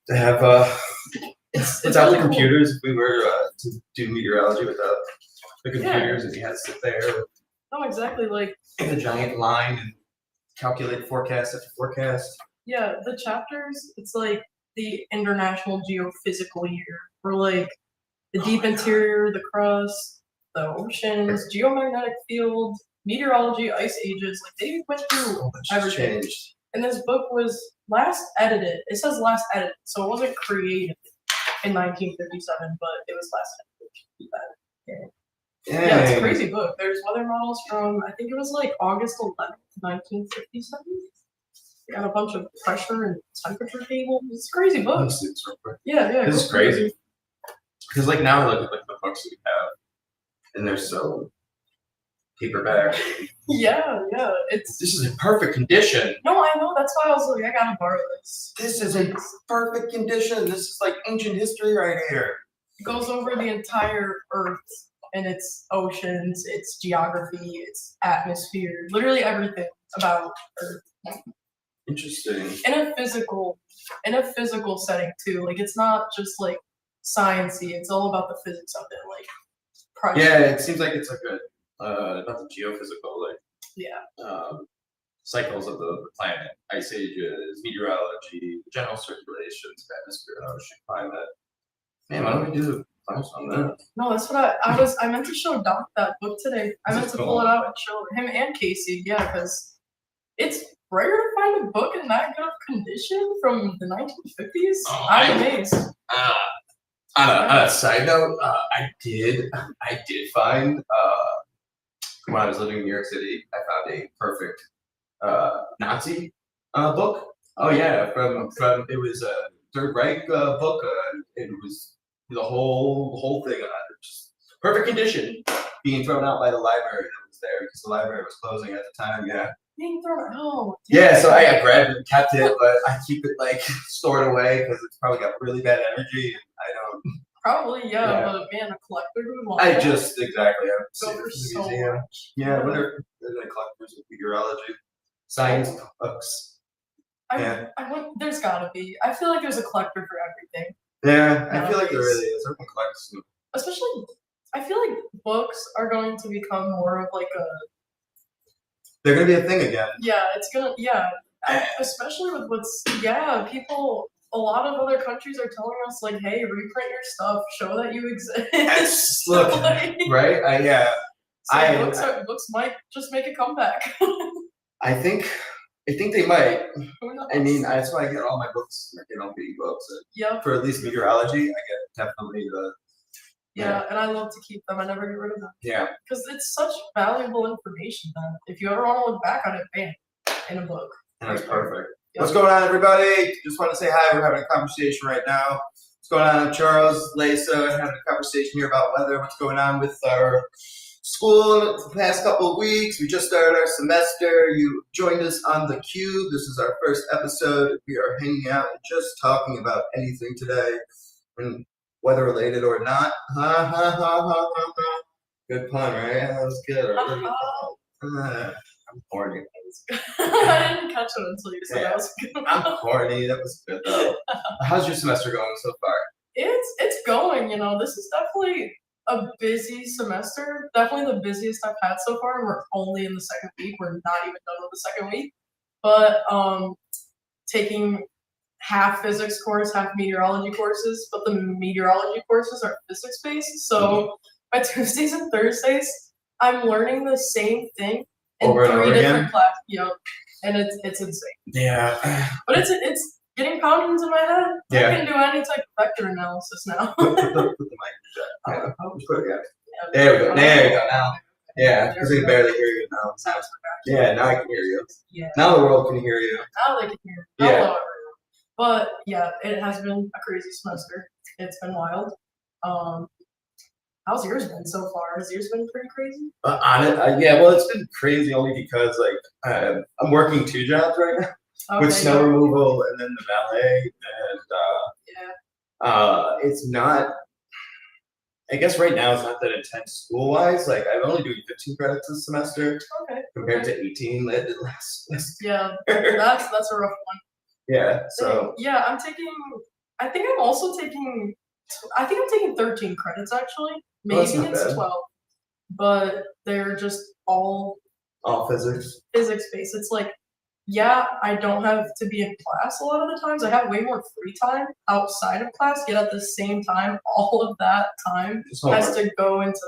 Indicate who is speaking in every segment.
Speaker 1: to have without the computers. If we were to do meteorology without the computers, and you had to sit there.
Speaker 2: Oh, exactly. Like
Speaker 1: in a giant line and calculate forecast after forecast.
Speaker 2: Yeah, the chapters. It's like the International Geophysical Year, or like the deep interior, the crust, the oceans, geomagnetic field, meteorology, ice ages. Like they went through everything.
Speaker 1: Changed.
Speaker 2: And this book was last edited. It says last edited, so it wasn't created in 1957, but it was last edited. Yeah, it's a crazy book. There's weather models from, I think it was like August 11th, 1957. Got a bunch of pressure and temperature tables. It's a crazy book. Yeah.
Speaker 1: This is crazy. Because like now I look at like the books that we have, and they're so paperback.
Speaker 2: Yeah.
Speaker 1: This is in perfect condition.
Speaker 2: No, I know. That's why I was like, I gotta borrow this.
Speaker 1: This is in perfect condition. This is like ancient history right here.
Speaker 2: It goes over the entire Earth and its oceans, its geography, its atmosphere, literally everything about Earth.
Speaker 1: Interesting.
Speaker 2: In a physical setting too. Like it's not just like sciencey. It's all about the physics of it. Like pressure.
Speaker 1: Yeah, it seems like it's like about the geophysical, like cycles of the planet, ice ages, meteorology, general circulations, atmosphere, ocean, climate. Man, why don't we do class on that?
Speaker 2: No, that's what I meant to show Doc that book today. I meant to pull it out and show him and Casey. Yeah, because it's rare to find a book in that good of condition from the 1950s.
Speaker 1: Oh,
Speaker 2: I'm amazed.
Speaker 1: On a side note, I did find when I was living in New York City, I found a perfect Nazi book. Oh yeah, from it was a Third Reich book. It was the whole thing on it, just perfect condition, being thrown out by the library that was there because the library was closing at the time. Yeah.
Speaker 2: Being thrown out.
Speaker 1: Yeah, so I grabbed it and kept it, but I keep it like stored away because it's probably got really bad energy, and I don't.
Speaker 2: Probably, yeah. But man, a collector who would want that.
Speaker 1: Exactly. I would
Speaker 2: go for so
Speaker 1: museum.
Speaker 2: much.
Speaker 1: Yeah, I wonder if there's any collectors of meteorology, science books.
Speaker 2: There's gotta be. I feel like there's a collector for everything.
Speaker 1: Yeah, I feel like there really is. Everyone collects them.
Speaker 2: Especially, I feel like books are going to become more of like a.
Speaker 1: They're gonna be a thing again.
Speaker 2: Yeah, it's gonna. Yeah, especially with people. A lot of other countries are telling us like, hey, reprint your stuff, show that you exist.
Speaker 1: Look, right?
Speaker 2: Books might just make a comeback.
Speaker 1: I think they might. I mean, that's why I get all my books. I get all the books.
Speaker 2: Yeah.
Speaker 1: For at least meteorology, I get definitely the.
Speaker 2: Yeah, and I love to keep them. I never get rid of them.
Speaker 1: Yeah.
Speaker 2: Because it's such valuable information then. If you ever want to look back on it, bam, in a book.
Speaker 1: And that's perfect. Yep. What's going on, everybody? Just want to say hi. We're having a conversation right now. What's going on, Charles, Lisa? Having a conversation here about weather. What's going on with our school in the past couple of weeks? We just started our semester. You joined us on the Cube. This is our first episode. We are hanging out and just talking about anything today, weather related or not. Ha ha ha ha ha. Good pun, right? That was good. I'm corny.
Speaker 2: I didn't catch it until you said that was good.
Speaker 1: I'm corny. That was good though. How's your semester going so far?
Speaker 2: It's going. This is definitely a busy semester. Definitely the busiest I've had so far. We're only in the second week. We're not even done with the second week. But taking half physics course, half meteorology courses. But the meteorology courses are physics based. So by Tuesdays and Thursdays, I'm learning the same thing. In
Speaker 1: over and
Speaker 2: 3
Speaker 1: over
Speaker 2: different
Speaker 1: again?
Speaker 2: classes, and it's insane.
Speaker 1: Yeah.
Speaker 2: But it's getting pounded into my head.
Speaker 1: Yeah.
Speaker 2: I can do any type of vector analysis now.
Speaker 1: Put the mic in. Just put it again. There we go. There you go. Now. Yeah, because I can barely hear you now. Yeah, now I can hear you.
Speaker 2: Yeah.
Speaker 1: Now the world can hear you.
Speaker 2: Now they can hear you.
Speaker 1: Yeah.
Speaker 2: But yeah, it has been a crazy semester. It's been wild. How's yours been so far? Has yours been pretty crazy?
Speaker 1: Well, it's been crazy only because I'm working 2 jobs right now with snow removal and then the valet, and it's not. I guess right now it's not that intense school wise. Like I'm only doing 15 credits this semester compared to 18 that I did last.
Speaker 2: Yeah, that's a rough one.
Speaker 1: Yeah. So.
Speaker 2: Yeah, I'm taking I think I'm also taking. I think I'm taking 13 credits actually. Maybe
Speaker 1: that's not
Speaker 2: it's
Speaker 1: bad.
Speaker 2: 12, but they're just all
Speaker 1: physics.
Speaker 2: Physics based. It's like, yeah, I don't have to be in class a lot of the times. I have way more free time outside of class. Yet at the same time, all of that time has to go into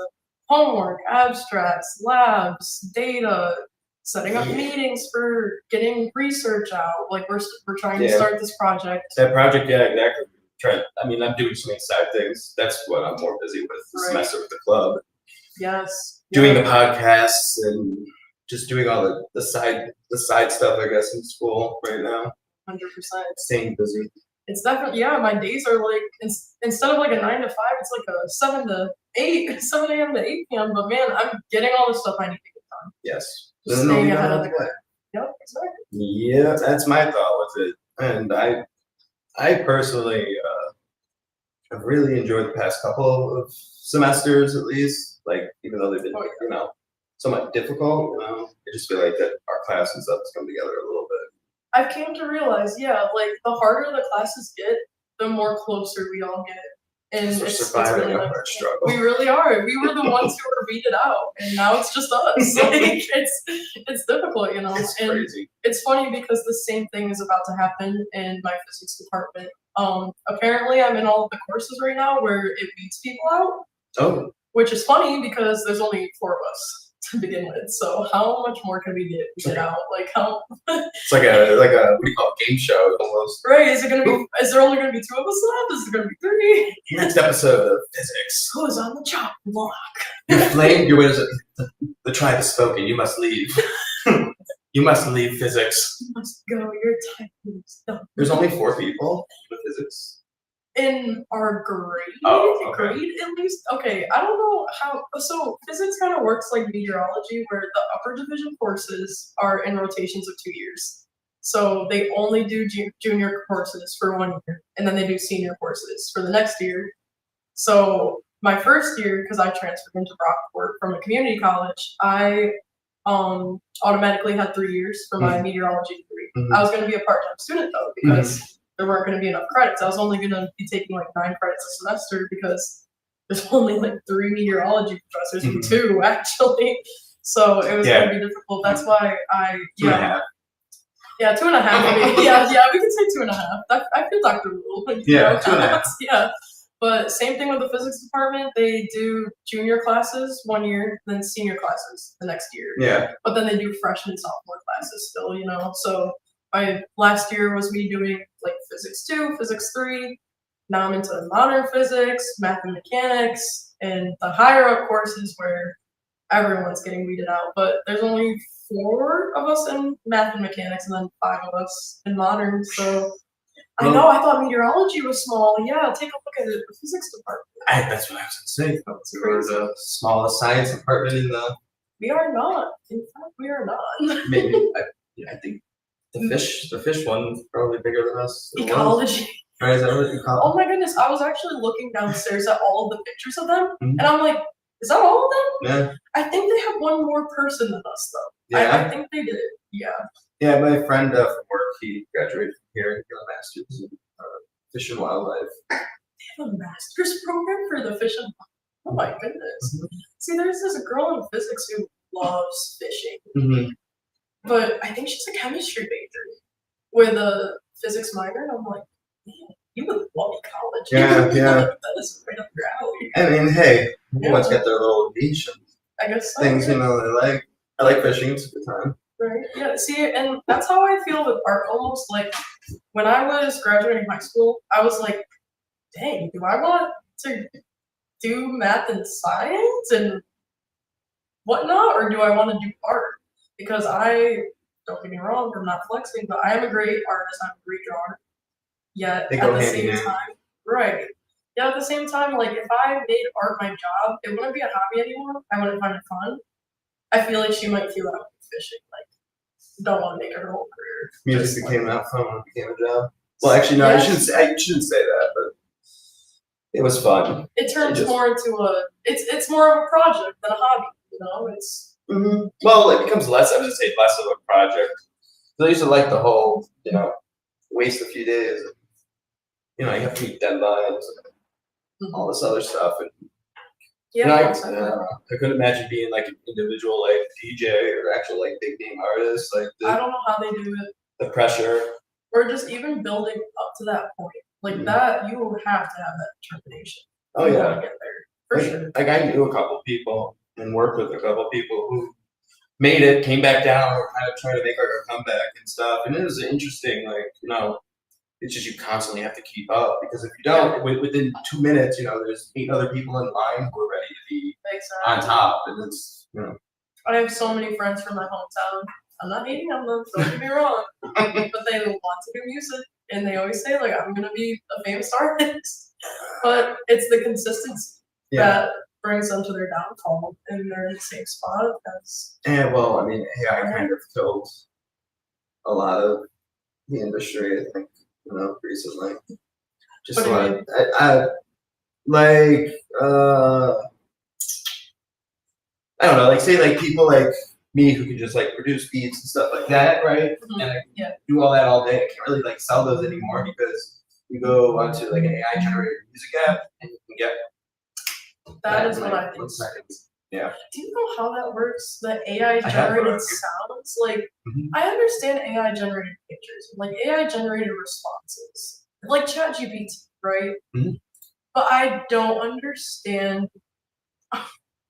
Speaker 2: homework, abstracts, labs, data, setting up meetings for getting research out. Like we're trying to start this project.
Speaker 3: That project, yeah, exactly. I'm doing so many side things. That's what I'm more busy with this semester with the club.
Speaker 2: Yes.
Speaker 3: Doing the podcasts and just doing all the side stuff, I guess, in school right now.
Speaker 2: 100%.
Speaker 3: Staying busy.
Speaker 2: It's definitely, yeah, my days are like, instead of like a 9 to 5, it's like a 7 to 8, 7 a.m. to 8 p.m. But man, I'm getting all the stuff I need to get done.
Speaker 3: Yes.
Speaker 2: Just staying ahead of the curve. Yep, exactly.
Speaker 3: Yeah, that's my thought with it. And I personally have really enjoyed the past couple of semesters, at least. Like, even though they've been, somewhat difficult, I just feel like that our class and stuff has come together a little bit.
Speaker 2: I've came to realize, like the harder the classes get, the more closer we all get. And
Speaker 3: we're
Speaker 2: it's
Speaker 3: surviving
Speaker 2: really
Speaker 3: our struggle.
Speaker 2: We really are. We were the ones who were weeded out, and now it's just us. Like it's difficult,
Speaker 3: It's
Speaker 2: and
Speaker 3: crazy.
Speaker 2: It's funny because the same thing is about to happen in my physics department. Apparently I'm in all of the courses right now where it weeds people out.
Speaker 3: Oh.
Speaker 2: Which is funny because there's only 4 of us to begin with. So how much more can we get out? Like how?
Speaker 3: It's like a what do you call it, game show almost.
Speaker 2: Right? Is there only gonna be 2 of us left? Is there gonna be 3?
Speaker 3: Next episode of physics.
Speaker 2: Who's on the chopping block?
Speaker 3: Your flame, your ways. The tribe has spoken. You must leave. You must leave physics.
Speaker 2: You must go. Your time is done.
Speaker 3: There's only 4 people with physics.
Speaker 2: In our grade,
Speaker 3: grade
Speaker 2: at least. Okay, I don't know how. So physics kind of works like meteorology, where the upper division courses are in rotations of 2 years. So they only do junior courses for 1 year, and then they do senior courses for the next year. So my first year, because I transferred into Rockport from a community college, I automatically had 3 years for my meteorology degree. I was going to be a part-time student though, because there weren't going to be enough credits. I was only going to be taking like 9 credits a semester because there's only like 3 meteorology professors, 2 actually. So it was going to be difficult. That's why
Speaker 3: 2.5.
Speaker 2: Yeah, 2.5. yeah, we can say 2.5. I feel Dr. Rule.
Speaker 3: 2.5.
Speaker 2: Yeah. But same thing with the physics department. They do junior classes 1 year, then senior classes the next year.
Speaker 3: Yeah.
Speaker 2: But then they do freshman, sophomore classes still, So my last year was me doing like physics 2, physics 3. Now I'm into modern physics, math and mechanics, and the higher up courses where everyone's getting weeded out. But there's only 4 of us in math and mechanics, and then 5 of us in modern. So I know I thought meteorology was small. Yeah, take a look at it. The physics department.
Speaker 3: That's what I was going to say. We're the smallest science department in the.
Speaker 2: We are not. In fact, we are not.
Speaker 3: Maybe I think the fish one's probably bigger than us.
Speaker 2: Ecology.
Speaker 3: Right, is that what you call it?
Speaker 2: Oh my goodness, I was actually looking downstairs at all of the pictures of them, and I'm like, is that all of them?
Speaker 3: Yeah.
Speaker 2: I think they have 1 more person than us, though.
Speaker 3: Yeah.
Speaker 2: I think they did. Yeah.
Speaker 3: Yeah, my friend from work, he graduated from here and got a master's in fish and wildlife.
Speaker 2: They have a master's program for the fish and wildlife. Oh my goodness. See, there's this girl in physics who loves fishing, but I think she's a chemistry major with a physics minor, and I'm like, man, you would love ecology.
Speaker 3: Yeah.
Speaker 2: That is right up your alley.
Speaker 3: I mean, hey, everyone's got their little niche
Speaker 2: I guess so.
Speaker 3: things, they like. I like fishing, it's a good time.
Speaker 2: Right. Yeah. See, and that's how I feel with art. Almost like when I was graduating high school, I was like, dang, do I want to do math and science and whatnot, or do I want to do art? Because don't get me wrong, I'm not flexing, but I am a great artist. I'm a great drawer. Yet at the same time, right. Yeah, at the same time, like if I made art my job, it wouldn't be a hobby anymore. I wouldn't find it fun. I feel like she might feel that with fishing. Like, don't want to make it her whole career.
Speaker 3: Music became that fun when it became a job. Well, actually, no, I shouldn't say that, but it was fun.
Speaker 2: It turns more into it's more of a project than a hobby. It's.
Speaker 3: Well, it becomes less. I would say less of a project. I used to like the whole, waste a few days, you know, you have to meet deadlines and all this other stuff. And
Speaker 2: Yeah,
Speaker 3: you know,
Speaker 2: most definitely.
Speaker 3: I couldn't imagine being like an individual like DJ or actual like big name artist. Like
Speaker 2: I don't know how they do it,
Speaker 3: the pressure.
Speaker 2: or just even building up to that point. Like
Speaker 3: Mhm.
Speaker 2: that, you have to have that determination.
Speaker 3: Oh
Speaker 2: You
Speaker 3: yeah.
Speaker 2: wanna get there for
Speaker 3: Like,
Speaker 2: sure.
Speaker 3: like I knew a couple people and worked with a couple people who made it, came back down, were kind of trying to make like a comeback and stuff. And it was interesting, like, you know, it's just you constantly have to keep up because if you don't, within 2 minutes, you know, there's 8 other people in line who are ready to be on
Speaker 2: Exactly.
Speaker 3: top. And it's, you know.
Speaker 2: I have so many friends from my hometown. I'm not hating on them, don't get me wrong. But they want to do music and they always say like I'm gonna be a famous artist. But it's the consistency that brings them to their downfall and they're in the same spot as
Speaker 3: And well, I mean, AI kind of killed a lot of the industry, I think, you know, recently. Just
Speaker 2: What do you
Speaker 3: like,
Speaker 2: mean?
Speaker 3: I like, I don't know, like say like people like me who can just like produce beats and stuff like that, right?
Speaker 2: Mhm.
Speaker 3: And I
Speaker 2: Yeah.
Speaker 3: do all that all day. I can't really like sell those anymore because you go onto like an AI generated music app and you can get
Speaker 2: That is
Speaker 3: in,
Speaker 2: what
Speaker 3: like,
Speaker 2: I think.
Speaker 3: 1 second. Yeah.
Speaker 2: Do you know how that works? The AI
Speaker 3: have
Speaker 2: generated
Speaker 3: heard.
Speaker 2: sounds? Like
Speaker 3: Mhm.
Speaker 2: I understand AI generated pictures, like AI generated responses. Like ChatGPT, right?
Speaker 3: Mhm.
Speaker 2: But I don't understand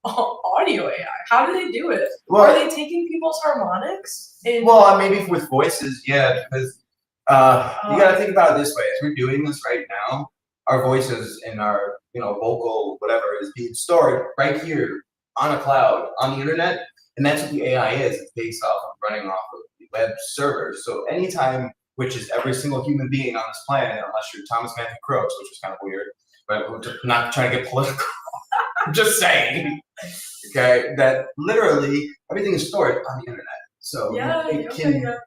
Speaker 2: audio AI. How do they do it?
Speaker 3: Well,
Speaker 2: Are they taking people's harmonics? And
Speaker 3: well, maybe with voices, yeah, because you gotta think about it this way: as we're doing this right now, our voices and our, you know, vocal whatever is being stored right here on a cloud on the internet, and that's what the AI is. It's based off of running off of the web servers. So anytime, which is every single human being on this planet, unless you're Thomas Matthew Crooks, which is kind of weird, but we're just not trying to get political. I'm just saying, okay, that literally everything is stored on the internet. So
Speaker 2: yeah,
Speaker 3: it
Speaker 2: okay,
Speaker 3: can.
Speaker 2: yeah.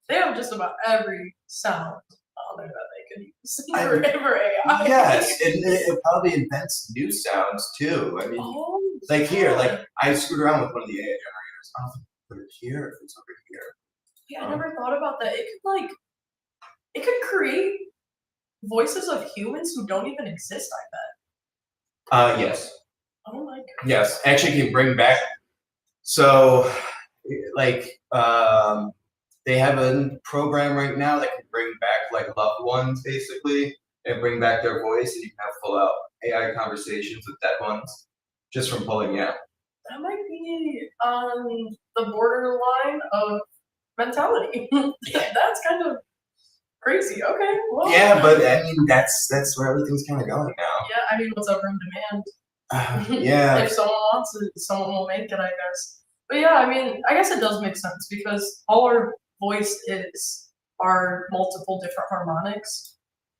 Speaker 2: They have just about every sound on there that they could use
Speaker 3: I-
Speaker 2: for AI.
Speaker 3: Yes, it probably invents new sounds too. I mean,
Speaker 2: Oh,
Speaker 3: like here,
Speaker 2: yeah.
Speaker 3: like I screwed around with one of the AI generators. I don't think I put it here if it's over here.
Speaker 2: Yeah, I never thought about that. It could create voices of humans who don't even exist, I bet.
Speaker 3: Yes,
Speaker 2: Oh my god.
Speaker 3: yes. Actually, can bring back. So, like, they have a program right now that can bring back like loved ones, basically, and bring back their voice, and you can have full out AI conversations with dead ones just from pulling. Yeah.
Speaker 2: That might be on the borderline of mentality. That's kind of crazy. Okay, well.
Speaker 3: Yeah, but I mean that's where everything's kind of going now.
Speaker 2: Yeah, I mean, what's ever in demand.
Speaker 3: Yeah.
Speaker 2: If someone wants it, someone will make it, I guess. But yeah, I mean, I guess it does make sense because all our voice is are multiple different harmonics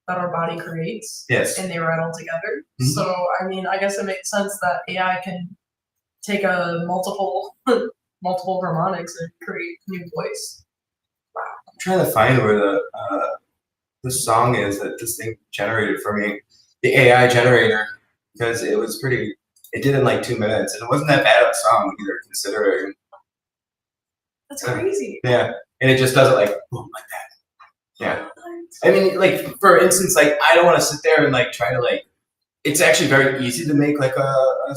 Speaker 2: that our body creates,
Speaker 3: Yes.
Speaker 2: and they rattle together.
Speaker 3: Mhm.
Speaker 2: So, I mean, I guess it makes sense that AI can take a multiple harmonics and create new voice.
Speaker 3: I'm trying to find where the song is that this thing generated for me, the AI generator, because it was pretty. It did in like 2 minutes, and it wasn't that bad of a song either, considering.
Speaker 2: That's crazy.
Speaker 3: Yeah, and it just does it like boom like that. Yeah. I mean, like for instance, like I don't want to sit there and like try to like. It's actually very easy to make like a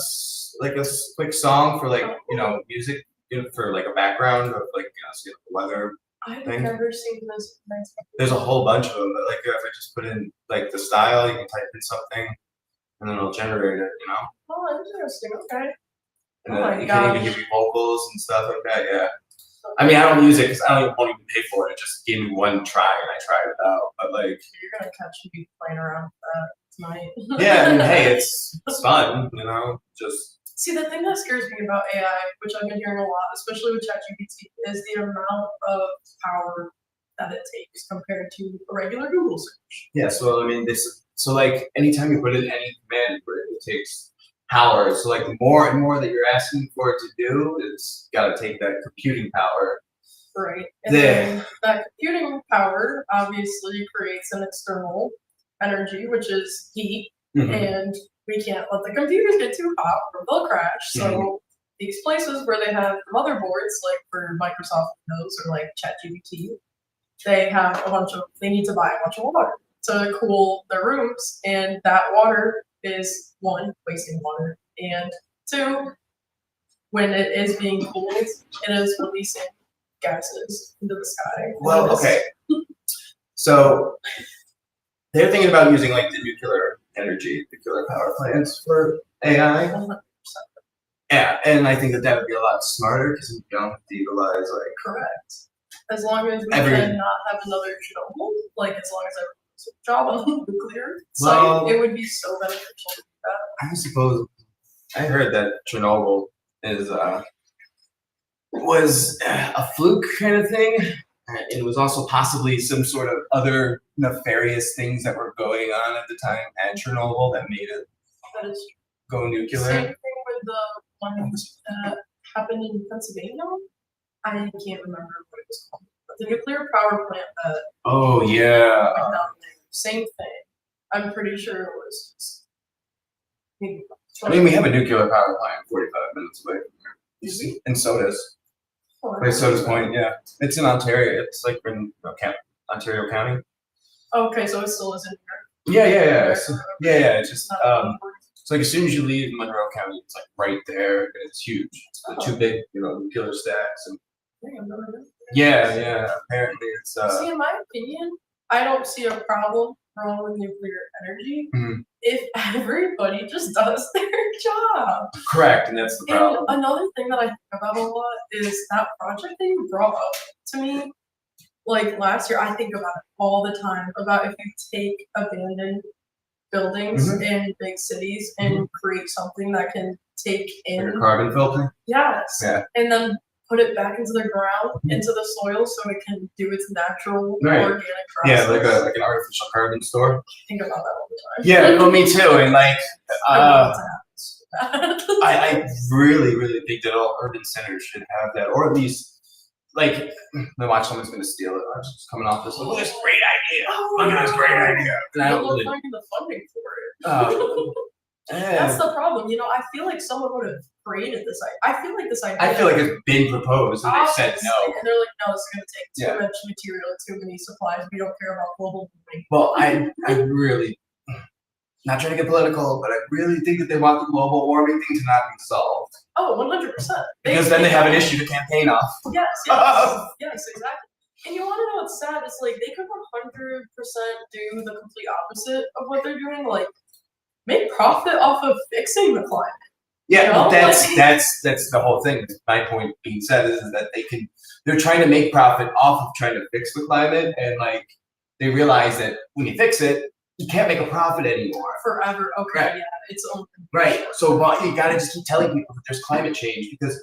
Speaker 3: quick song for like, you know, music, you know, for like a background of like, you know, say, like, the weather.
Speaker 2: I've
Speaker 3: Thing.
Speaker 2: never seen this.
Speaker 3: There's a whole bunch of them. But like if I just put in like the style, you can type in something, and then it'll generate it. You know.
Speaker 2: Oh, interesting. Okay.
Speaker 3: And
Speaker 2: Oh
Speaker 3: then
Speaker 2: my
Speaker 3: it can even
Speaker 2: gosh.
Speaker 3: give you vocals and stuff like that. Yeah. I mean, I don't use it because I don't even pay for it. It just gave me one try, and I tried it out. But like,
Speaker 2: You're gonna catch me playing around with that tonight.
Speaker 3: yeah, I mean, hey, it's fun. You know, just.
Speaker 2: See, the thing that scares me about AI, which I've been hearing a lot, especially with ChatGPT, is the amount of power that it takes compared to a regular Google search.
Speaker 3: Yeah. So I mean, this. So like, anytime you put in any command, it takes power. So like, the more and more that you're asking for it to do, it's got to take that computing power.
Speaker 2: Right. And
Speaker 3: Yeah.
Speaker 2: then that computing power obviously creates an external energy, which is heat, and we can't let the computers get too hot or they'll crash. So these places where they have motherboards, like for Microsoft Windows or like ChatGPT, they need to buy a bunch of water. to cool their rooms, and that water is one, wasting water, and two, when it is being cooled, it is releasing gases into the sky.
Speaker 3: Well, okay. So they're thinking about using like the nuclear energy, nuclear power plants for AI.
Speaker 2: 100%
Speaker 3: Yeah, and I think that would be a lot smarter because you don't have to utilize like
Speaker 2: correct. As long as we
Speaker 3: Every-
Speaker 2: cannot have another Chernobyl, like as long as everyone's doing a job on the nuclear
Speaker 3: Well-
Speaker 2: site, it would be so beneficial to do that.
Speaker 3: I suppose I heard that Chernobyl is was a fluke kind of thing. It was also possibly some sort of other nefarious things that were going on at the time at Chernobyl that made it
Speaker 2: That is
Speaker 3: go nuclear.
Speaker 2: same thing with the one that happened in Pennsylvania. I can't remember what it was called. But the nuclear power plant that
Speaker 3: Oh yeah.
Speaker 2: went down there, same thing. I'm pretty sure it was just maybe
Speaker 3: I mean, we have a nuclear power plant 45 minutes away from here. You see? In Sodas. By Sodas Point, yeah. It's in Ontario. It's like in Ontario County.
Speaker 2: Okay, so it still is in here.
Speaker 3: Yeah. Yeah. It's just
Speaker 2: It's not
Speaker 3: it's like as soon as you leave Monroe County, it's like right there, and it's huge. It's the
Speaker 2: Oh.
Speaker 3: two big, nuclear stacks, and
Speaker 2: Dang, I've never been.
Speaker 3: yeah. Apparently, it's
Speaker 2: See, in my opinion, I don't see a problem wrong with nuclear energy
Speaker 3: Mhm.
Speaker 2: if everybody just does their job.
Speaker 3: correct, and that's the
Speaker 2: And
Speaker 3: problem.
Speaker 2: another thing that I think about a lot is that project that you brought up to me, like last year. I think about it all the time about if you take abandoned buildings in big cities and create something that can take
Speaker 3: Like a
Speaker 2: in,
Speaker 3: carbon filter.
Speaker 2: yes,
Speaker 3: Yeah.
Speaker 2: and then put it back into the ground, into the soil, so it can do its natural
Speaker 3: Right.
Speaker 2: organic
Speaker 3: Yeah,
Speaker 2: process.
Speaker 3: like an artificial carbon store.
Speaker 2: Think about that all the time.
Speaker 3: Yeah, well, me too. And like,
Speaker 2: I want to happen.
Speaker 3: I really think that all urban centers should have that, or at least like, I watch someone's gonna steal it. I was just coming off this. Look at this great idea.
Speaker 2: Oh,
Speaker 3: Look at this great idea. And I
Speaker 2: Good
Speaker 3: don't
Speaker 2: luck
Speaker 3: really.
Speaker 2: finding the funding for it. That's the problem. I feel like someone would have created this idea. I feel like this idea.
Speaker 3: I feel like it's been proposed and they said
Speaker 2: obviously,
Speaker 3: no.
Speaker 2: And they're like, no, it's going to take too
Speaker 3: Yeah.
Speaker 2: much material, too many supplies. We don't care about global warming.
Speaker 3: Well, I really, not trying to get political, but I really think that they want the global warming thing to not be solved.
Speaker 2: Oh, 100%.
Speaker 3: Because then they have an issue to campaign off.
Speaker 2: Yes, exactly. And you want to know what's sad? It's like they could 100% do the complete opposite of what they're doing. Like, make profit off of fixing the climate.
Speaker 3: Yeah,
Speaker 2: No,
Speaker 3: that's
Speaker 2: like-
Speaker 3: that's the whole thing. My point being said is that they're trying to make profit off of trying to fix the climate, and like they realize that when you fix it, you can't make a profit anymore.
Speaker 2: Forever. Okay,
Speaker 3: Right.
Speaker 2: yeah, it's own.
Speaker 3: Right. So but you gotta just keep telling people that there's climate change because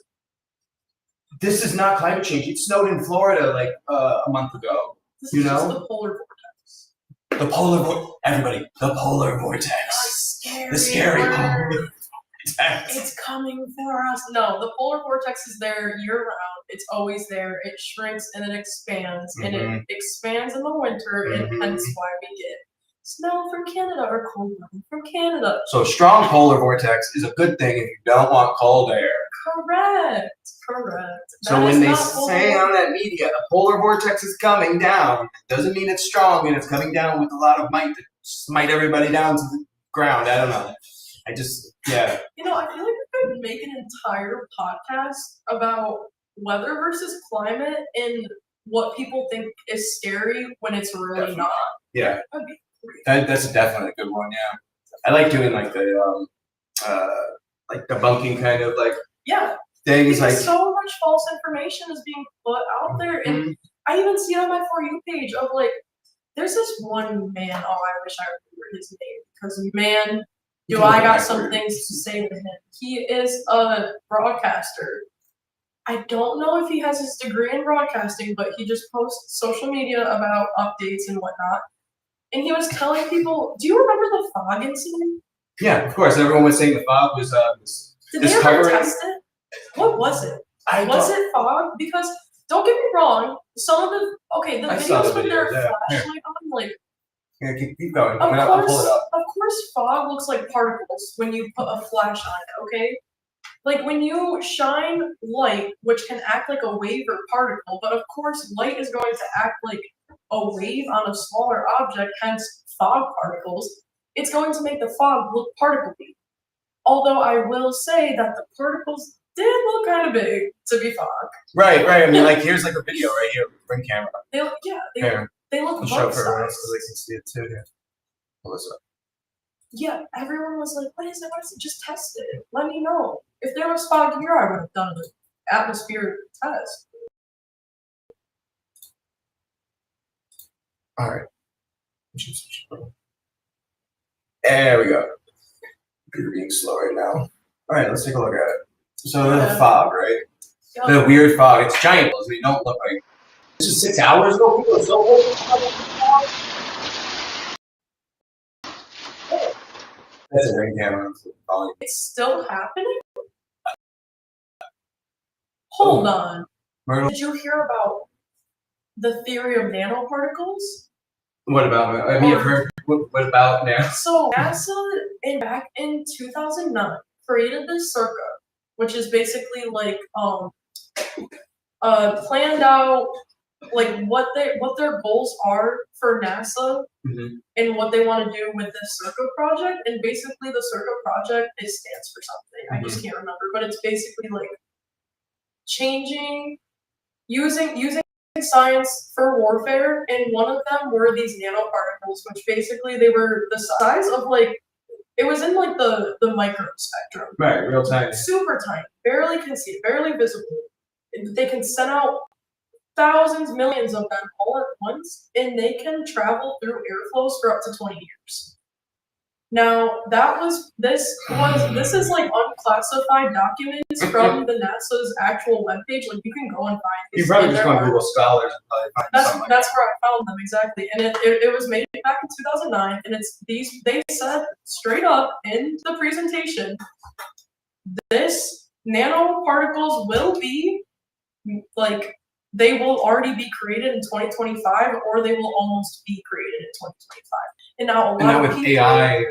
Speaker 3: this is not climate change. It snowed in Florida like a month ago.
Speaker 2: This
Speaker 3: You
Speaker 2: is just
Speaker 3: know?
Speaker 2: the polar vortex.
Speaker 3: The polar vortex. The scary
Speaker 2: word.
Speaker 3: polar vortex.
Speaker 2: It's coming for us. No, the polar vortex is there year round. It's always there. It shrinks and it expands, and it expands in the winter, and hence why we get snow from Canada or cold weather from Canada.
Speaker 3: So strong polar vortex is a good thing if you don't want cold air.
Speaker 2: Correct.
Speaker 3: So
Speaker 2: That
Speaker 3: when
Speaker 2: is
Speaker 3: they
Speaker 2: not
Speaker 3: say
Speaker 2: polar
Speaker 3: on that media the polar vortex is coming down, it doesn't mean it's strong and it's coming down with a lot of might to smite everybody down to the ground. I don't know. I just
Speaker 2: I feel like we could make an entire podcast about weather versus climate and what people think is scary when it's really
Speaker 3: Definitely.
Speaker 2: not.
Speaker 3: Yeah.
Speaker 2: That'd be great.
Speaker 3: That's definitely a good one. Yeah, I like doing like the debunking kind of like
Speaker 2: Yeah.
Speaker 3: things.
Speaker 2: Because
Speaker 3: Like
Speaker 2: so much false information is being put out there, and I even see it on my For You page of like, there's this one man. Oh, I wish I remember his name because man, do I got some things to say to him. He is a broadcaster. I don't know if he has his degree in broadcasting, but he just posts social media about updates and whatnot. And he was telling people, do you remember the fog incident?
Speaker 3: yeah, of course, everyone was saying the fog was
Speaker 2: Did
Speaker 3: This
Speaker 2: they ever
Speaker 3: covering-
Speaker 2: test it? What was it?
Speaker 3: I
Speaker 2: Was
Speaker 3: don't-
Speaker 2: it fog? Because don't get me wrong, some of the
Speaker 3: I saw
Speaker 2: videos
Speaker 3: the
Speaker 2: with their
Speaker 3: videos, yeah.
Speaker 2: flashlight on, like
Speaker 3: Yeah, keep going.
Speaker 2: of
Speaker 3: I'll pull it up.
Speaker 2: course fog looks like particles when you put a flash on it, okay? Like when you shine light, which can act like a wave or particle, but of course light is going to act like a wave on a smaller object, hence fog particles, it's going to make the fog look particle-y. Although I will say that the particles did look kind of big to be fog.
Speaker 1: Right. I mean, like here's like a video right here. Bring camera.
Speaker 2: They look, yeah,
Speaker 1: Here.
Speaker 2: they look
Speaker 1: I'll show it for everyone
Speaker 2: bug-sized.
Speaker 1: else so they can see it too. Here. Melissa.
Speaker 2: Yeah, everyone was like, what is it? What is it? Just test it. Let me know. If there was fog here, I would have done the atmosphere test.
Speaker 1: All right. There we go. You're being slow right now. All right, let's take a look at it. So the fog, right? The weird fog. It's giant. They don't look like. This is 6 hours ago. People are so old. That's a ring camera.
Speaker 2: It's still happening? Hold on.
Speaker 1: Myrtle.
Speaker 2: Did you hear about the theory of nanoparticles?
Speaker 1: What about? I mean, I've heard. What about now?
Speaker 2: So NASA, back in 2009, created this circa, which is basically like planned out like what their goals are for NASA and what they want to do with this circa project. And basically, the circa project stands for something. I just can't remember, but it's basically like using science for warfare, and one of them were these nanoparticles, which basically they were the size of like, it was in like the micro spectrum.
Speaker 1: Right, real tiny.
Speaker 2: Super tiny, barely conceived, barely visible. They can send out thousands, millions of them all at once, and they can travel through airflows for up to 20 years. Now, this is like unclassified documents from the NASA's actual webpage. Like you can go and find these.
Speaker 1: You probably just go on Google Scholars and probably find something.
Speaker 2: That's where I found them exactly, and it was made back in 2009, and it's these. They said straight up in the presentation, this nanoparticles will be like they will already be created in 2025, or they will almost be created in 2025. And now a lot of people,
Speaker 1: AI.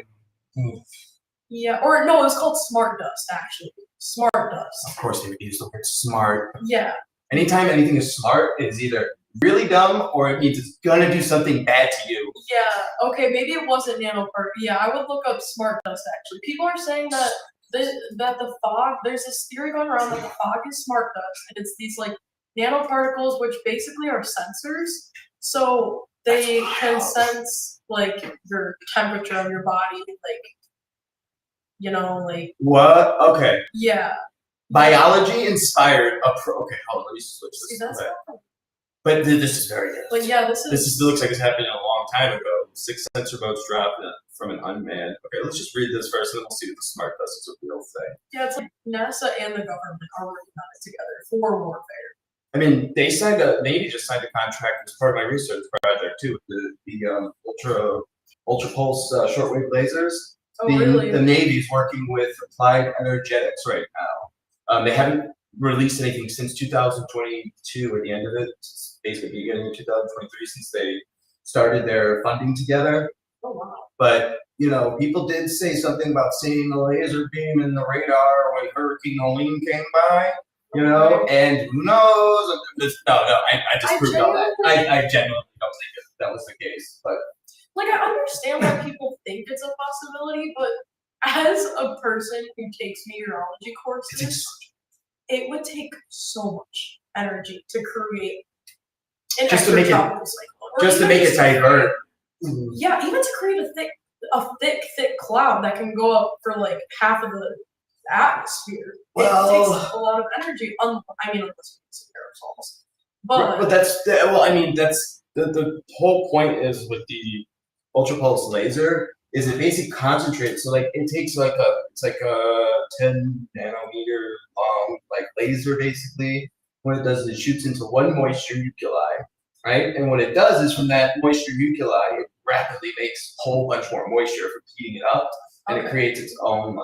Speaker 2: Yeah, or no, it was called smart dust actually. Smart dust.
Speaker 1: Of course, they would use the word smart.
Speaker 2: Yeah.
Speaker 1: Anytime anything is smart, it's either really dumb or it means it's gonna do something bad to you.
Speaker 2: Yeah. Okay. Maybe it wasn't nanoparticle. Yeah, I would look up smart dust actually. People are saying that the fog. There's this theory going around that the fog is smart dust, and it's these like nanoparticles, which basically are sensors. So they can sense like your temperature of your body, like like
Speaker 1: What? Okay.
Speaker 2: yeah.
Speaker 1: Biology inspired okay, hold on, let me switch
Speaker 2: See,
Speaker 1: this.
Speaker 2: that's
Speaker 1: But this is very good.
Speaker 2: But yeah, this
Speaker 3: Looks like it's happened a long time ago. 6 sensor boats dropped from an unmanned. Okay, let's just read this first, and then we'll see if the smart dust is a real thing.
Speaker 2: Yeah, it's like NASA and the government are working on it together for warfare.
Speaker 3: I mean, Navy just signed a contract as part of my research project too. The ultra pulse shortwave lasers.
Speaker 2: Oh, really?
Speaker 3: The Navy's working with Applied Energetics right now. They haven't released anything since 2022 at the end of it. It's basically beginning of 2023 since they started their funding together.
Speaker 2: Oh wow.
Speaker 3: But people did say something about seeing a laser beam in the radar when Hurricane Helene came by. And who knows? I just proved all that. I genuinely don't think that was the case. But
Speaker 2: like, I understand why people think it's a possibility, but as a person who takes meteorology courses, it would take so much energy to create an
Speaker 1: Just to make it-
Speaker 2: extratropical cyclone. Or
Speaker 1: Just to
Speaker 2: even
Speaker 1: make it divert.
Speaker 2: Yeah, even to create a thick cloud that can go up for like half of the atmosphere.
Speaker 1: Well-
Speaker 2: it takes a lot of energy. I mean, unless it's aerosols. But
Speaker 3: that's the whole point is with the ultra pulse laser is it basically concentrates. So like it takes it's like a 10 nanometer long laser basically. What it does is it shoots into one moisture nuclei, right? And what it does is from that moisture nuclei, it rapidly makes a whole bunch more moisture from heating it up, and it creates its own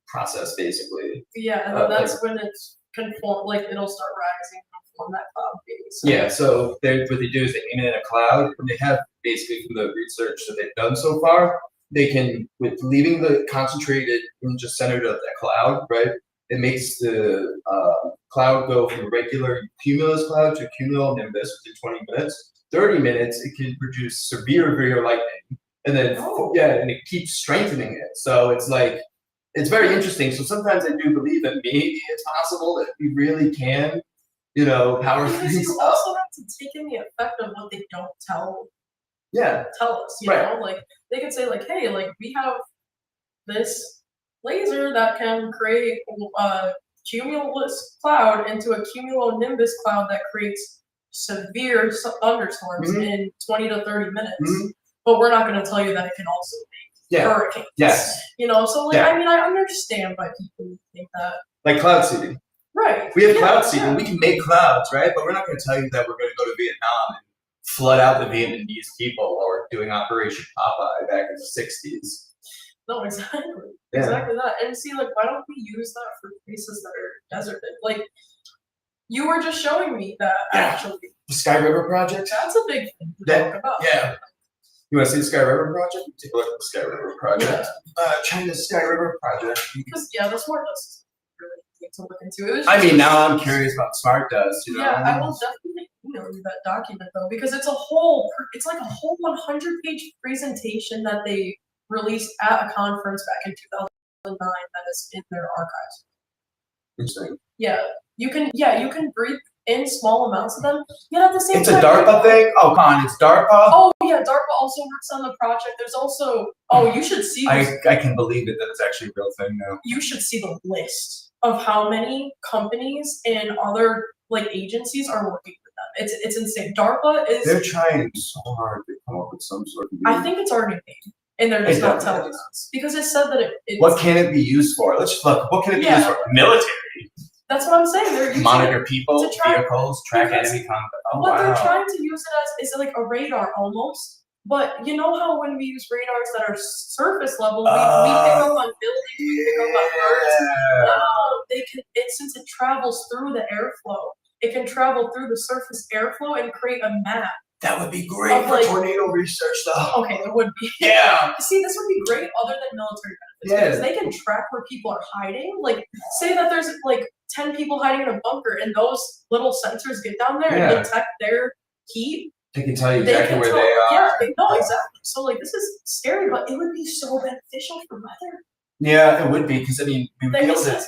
Speaker 3: process basically.
Speaker 2: Yeah, and then that's when it's conform. Like it'll start rising from that cloud base.
Speaker 3: Yeah, so what they do is they aim it in a cloud, and they have basically from the research that they've done so far, they can, with leaving the concentrated and just centered of that cloud, right? It makes the cloud go from a regular cumulus cloud to a cumulonimbus within 20 minutes. 30 minutes, it can produce severe lightning, and then
Speaker 2: Oh.
Speaker 3: and it keeps strengthening it. So it's like it's very interesting. So sometimes I do believe that maybe it's possible that we really can, power
Speaker 2: Because
Speaker 3: things
Speaker 2: you
Speaker 3: up.
Speaker 2: also have to take in the effect of what they don't tell
Speaker 3: Yeah,
Speaker 2: us. You
Speaker 3: Right.
Speaker 2: know, like they could say like, hey, like we have this laser that can create a cumulus cloud into a cumulonimbus cloud that creates severe thunderstorms
Speaker 3: Mhm.
Speaker 2: in 20 to 30 minutes.
Speaker 3: Mhm.
Speaker 2: But we're not going to tell you that it can also make
Speaker 3: yeah,
Speaker 2: hurricanes.
Speaker 3: yes.
Speaker 2: So like
Speaker 3: Yeah.
Speaker 2: I mean, I understand why people think that.
Speaker 3: Like cloud seeding.
Speaker 2: Right.
Speaker 3: We have
Speaker 2: Yeah,
Speaker 3: cloud seeding.
Speaker 2: yeah.
Speaker 3: We can make clouds, right? But we're not going to tell you that we're going to go to Vietnam and flood out the Vietnamese people or doing Operation Popeye back in the 60s.
Speaker 2: No, exactly.
Speaker 3: Yeah.
Speaker 2: Exactly that. And see, like, why don't we use that for places that are deserted? Like, you were just showing me that,
Speaker 3: Yeah.
Speaker 2: actually.
Speaker 3: The Sky River Project?
Speaker 2: That's a big thing to
Speaker 3: That-
Speaker 2: talk about.
Speaker 3: Yeah. You want to see the Sky River Project? Take a look at the Sky River Project. China's Sky River Project.
Speaker 2: Because, yeah, the smart dust is really big to look into. It was
Speaker 3: I
Speaker 2: just
Speaker 3: mean,
Speaker 2: a-
Speaker 3: now I'm curious about smart dust,
Speaker 2: Yeah, I will definitely email you that document, though, because it's like a whole 100-page presentation that they released at a conference back in 2009 that is in their archives.
Speaker 3: Interesting.
Speaker 2: Yeah, you can breathe in small amounts of them, yet at the same
Speaker 3: It's
Speaker 2: time.
Speaker 3: a DARPA thing? Oh, come on, it's DARPA?
Speaker 2: Oh yeah, DARPA also works on the project. There's also you should see this.
Speaker 3: I can believe it that it's actually a real thing now.
Speaker 2: You should see the list of how many companies and other like agencies are working with them. It's insane. DARPA is.
Speaker 3: They're trying so hard to come up with some sort of.
Speaker 2: I think it's already made, and they're just
Speaker 3: It
Speaker 2: not
Speaker 3: definitely
Speaker 2: telling us because it said that it.
Speaker 3: What can it be used for? Let's look. What can it be used for? Military.
Speaker 2: That's what I'm saying. They're using
Speaker 3: Monitor people,
Speaker 2: to track-
Speaker 3: vehicles, track
Speaker 2: because
Speaker 3: enemy combat. Oh,
Speaker 2: what they're
Speaker 3: wow.
Speaker 2: trying to use it as is like a radar almost. But you know how when we use radars that are surface level, we pick up on buildings, we pick up on birds. Now since it travels through the airflow, it can travel through the surface airflow and create a map.
Speaker 3: That would be great
Speaker 2: Of,
Speaker 3: for
Speaker 2: like-
Speaker 3: tornado research, though.
Speaker 2: Okay, it would be.
Speaker 3: Yeah.
Speaker 2: See, this would be great other than military benefits
Speaker 3: Yeah.
Speaker 2: because they can track where people are hiding. Like, say that there's like 10 people hiding in a bunker, and those little sensors get down there
Speaker 3: Yeah.
Speaker 2: and detect their heat.
Speaker 3: They can tell you
Speaker 2: They
Speaker 3: exactly
Speaker 2: can
Speaker 3: where
Speaker 2: tell,
Speaker 3: they are.
Speaker 2: Yeah, they know exactly. So like this is scary, but it would be so beneficial for weather.
Speaker 3: Yeah, it would be because I mean we would be
Speaker 2: Like
Speaker 3: able
Speaker 2: this
Speaker 3: to.
Speaker 2: is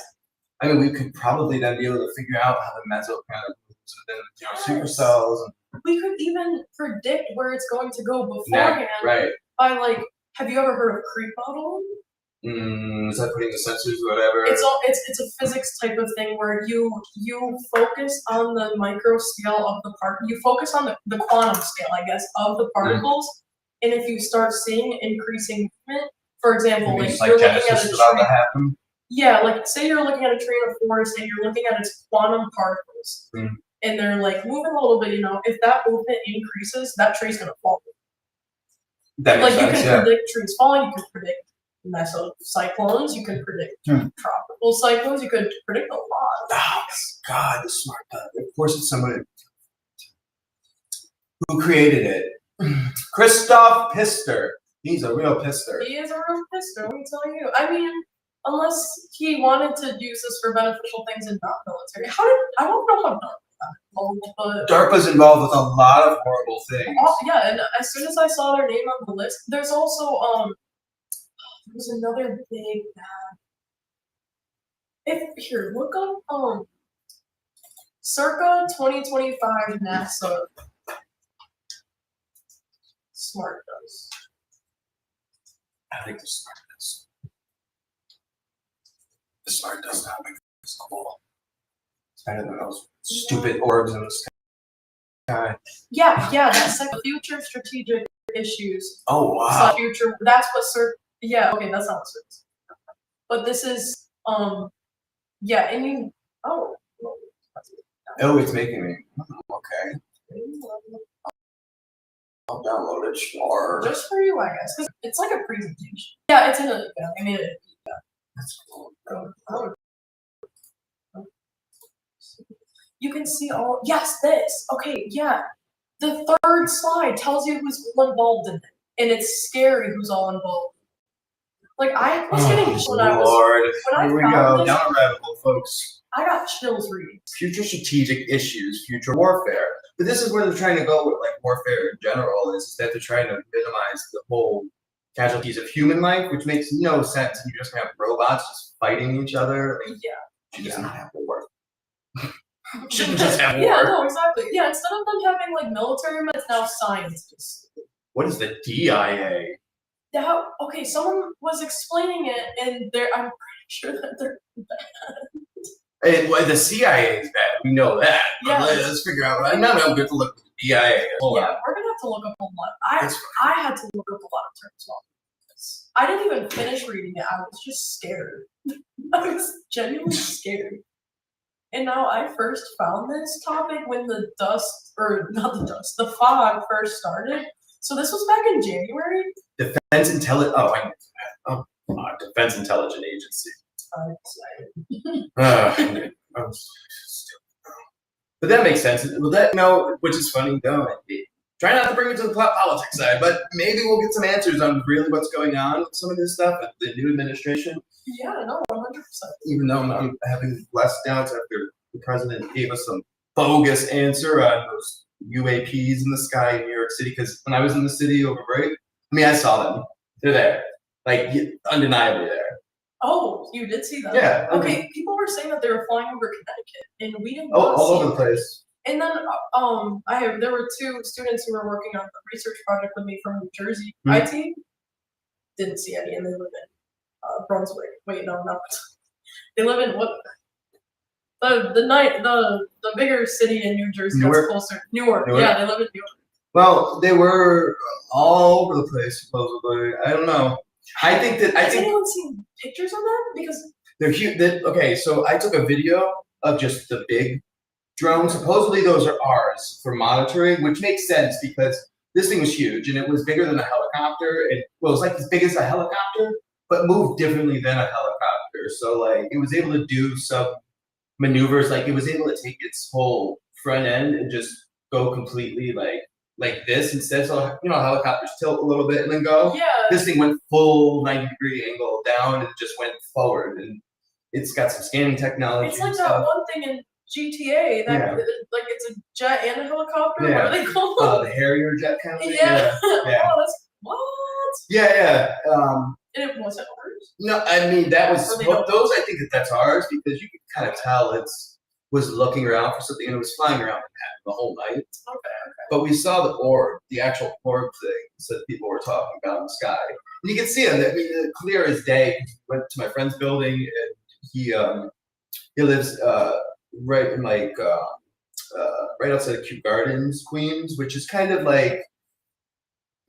Speaker 3: I mean, we could probably then be able to figure out how the meso kind of moves within
Speaker 2: Yes.
Speaker 3: supercells.
Speaker 2: we could even predict where it's going to go beforehand
Speaker 3: Right.
Speaker 2: by like. Have you ever heard of creep modeling?
Speaker 3: Is that putting the sensors or whatever?
Speaker 2: It's a physics type of thing where you focus on the micro scale of the part. You focus on the quantum scale, I guess, of the particles. And if you start seeing increasing movement, for example,
Speaker 3: Maybe
Speaker 2: like
Speaker 3: just
Speaker 2: you're looking
Speaker 3: Genesis
Speaker 2: at a
Speaker 3: is about
Speaker 2: tree.
Speaker 3: to happen.
Speaker 2: Yeah, like say you're looking at a tree in a forest and you're looking at its quantum particles, and they're like moving a little bit. If that movement increases, that tree's gonna fall.
Speaker 3: That makes
Speaker 2: Like you
Speaker 3: sense.
Speaker 2: can
Speaker 3: Yeah.
Speaker 2: predict trees falling, you can predict mesocyclones, you can predict tropical cyclones, you could predict a lot.
Speaker 3: Oh my God, the smart guy. Of course, it's somebody who created it. Christoph Pister. He's a real pister.
Speaker 2: He is a real pister, let me tell you. I mean, unless he wanted to use this for beneficial things and not military. I don't know how DARPA got involved, but
Speaker 3: DARPA's involved with a lot of horrible things.
Speaker 2: yeah, and as soon as I saw their name on the list, there's also there's another big bad. Here, look up circa 2025 NASA smart dust.
Speaker 3: I think the smart dust. The smart dust topic is cool. It's better than those stupid orbs in the sky.
Speaker 2: Yeah, that's like future strategic issues.
Speaker 3: Oh wow.
Speaker 2: Future. That's what Yeah, okay, that's not what CERT is. But this is yeah, and you
Speaker 3: Oh, it's making me. Okay. I'll download it. Sure.
Speaker 2: just for you, I guess, because it's like a presentation. Yeah, it's in a. I mean,
Speaker 3: That's cool.
Speaker 2: you can see all. Yes, this. Okay, yeah. The third slide tells you who's all involved in it, and it's scary who's all involved. Like I was getting when I was
Speaker 3: Lord.
Speaker 2: when I
Speaker 3: Here we
Speaker 2: found
Speaker 3: go.
Speaker 2: this,
Speaker 3: Down a rabbit hole, folks.
Speaker 2: I got chills reading.
Speaker 3: Future strategic issues, future warfare. But this is where they're trying to go with like warfare in general, is that they're trying to minimize the whole casualties of human life, which makes no sense. You just have robots just fighting each other. Like,
Speaker 2: Yeah.
Speaker 3: should just not have war. Shouldn't just have war.
Speaker 2: Yeah, no, exactly. Yeah, instead of them having like military, it's now scientists.
Speaker 3: What is the DIA?
Speaker 2: Okay, someone was explaining it, and I'm pretty sure that they're
Speaker 3: Well, the CIA is bad. We know that.
Speaker 2: Yeah.
Speaker 3: Let's figure out. I'm not good to look at the DIA. Hold on.
Speaker 2: we're gonna have to look up a lot. I had to look up a lot of terms on this. I didn't even finish reading it. I was just scared. I was genuinely scared. And now I first found this topic when the fog first started. So this was back in January.
Speaker 3: Defense Intelligence Agency. But that makes sense. Well, which is funny though. Try not to bring it to the politics side, but maybe we'll get some answers on really what's going on with some of this stuff with the new administration.
Speaker 2: Yeah, no, 100%.
Speaker 3: Even though I'm having less doubts after the president gave us some bogus answer on those UAPs in the sky in New York City. Because when I was in the city over break, I saw them. They're there, like undeniably there.
Speaker 2: Oh, you did see that?
Speaker 3: Yeah.
Speaker 2: Okay, people were saying that they were flying over Connecticut, and we didn't.
Speaker 3: All over the place.
Speaker 2: And then, there were two students who were working on the research project with me from New Jersey, IT. Didn't see any, and they live in Brunswick. Wait, no, not. They live in what? The bigger city in New Jersey that's closer. Newark. Yeah, they live in Newark.
Speaker 3: Well, they were all over the place supposedly. I don't know. I think
Speaker 2: Has anyone seen pictures of them? Because
Speaker 3: they're huge. Okay, so I took a video of just the big drones. Supposedly those are ours for monitoring, which makes sense because this thing was huge and it was bigger than a helicopter. It was like as big as a helicopter, but moved differently than a helicopter. So like it was able to do some maneuvers. Like it was able to take its whole front end and just go completely like this instead. So helicopters tilt a little bit and then go.
Speaker 2: yeah,
Speaker 3: This thing went full 90-degree angle down and it just went forward, and it's got some scanning technology.
Speaker 2: it's like
Speaker 3: and
Speaker 2: that
Speaker 3: stuff.
Speaker 2: one thing in GTA that like it's a jet and a helicopter. What are they called?
Speaker 3: The Harrier jet kind of thing.
Speaker 2: Yeah.
Speaker 3: Yeah.
Speaker 2: Oh, that's what?
Speaker 3: Yeah.
Speaker 2: And it wasn't ours.
Speaker 3: No, that was
Speaker 2: Or they don't-
Speaker 3: those. I think that's ours because you could kind of tell was looking around for something and it was flying around Manhattan the whole night.
Speaker 2: Okay.
Speaker 3: But we saw the actual orb things that people were talking about in the sky. And you can see them. Clear as day. Went to my friend's building and he lives right in right outside of Kew Gardens, Queens, which is kind of like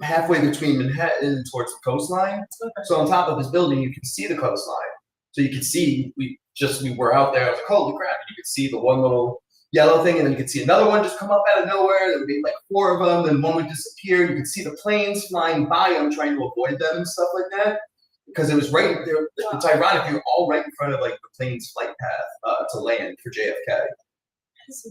Speaker 3: halfway between Manhattan and towards the coastline.
Speaker 2: Okay.
Speaker 3: So on top of his building, you can see the coastline. So you could see we were out there. I was like, holy crap! You could see the one little yellow thing, and then you could see another one just come up out of nowhere. There would be like 4 of them, then one would disappear. You could see the planes flying by them, trying to avoid them and stuff like that. Because it was right there. It's ironic. You were all right in front of like the plane's flight path to land for JFK.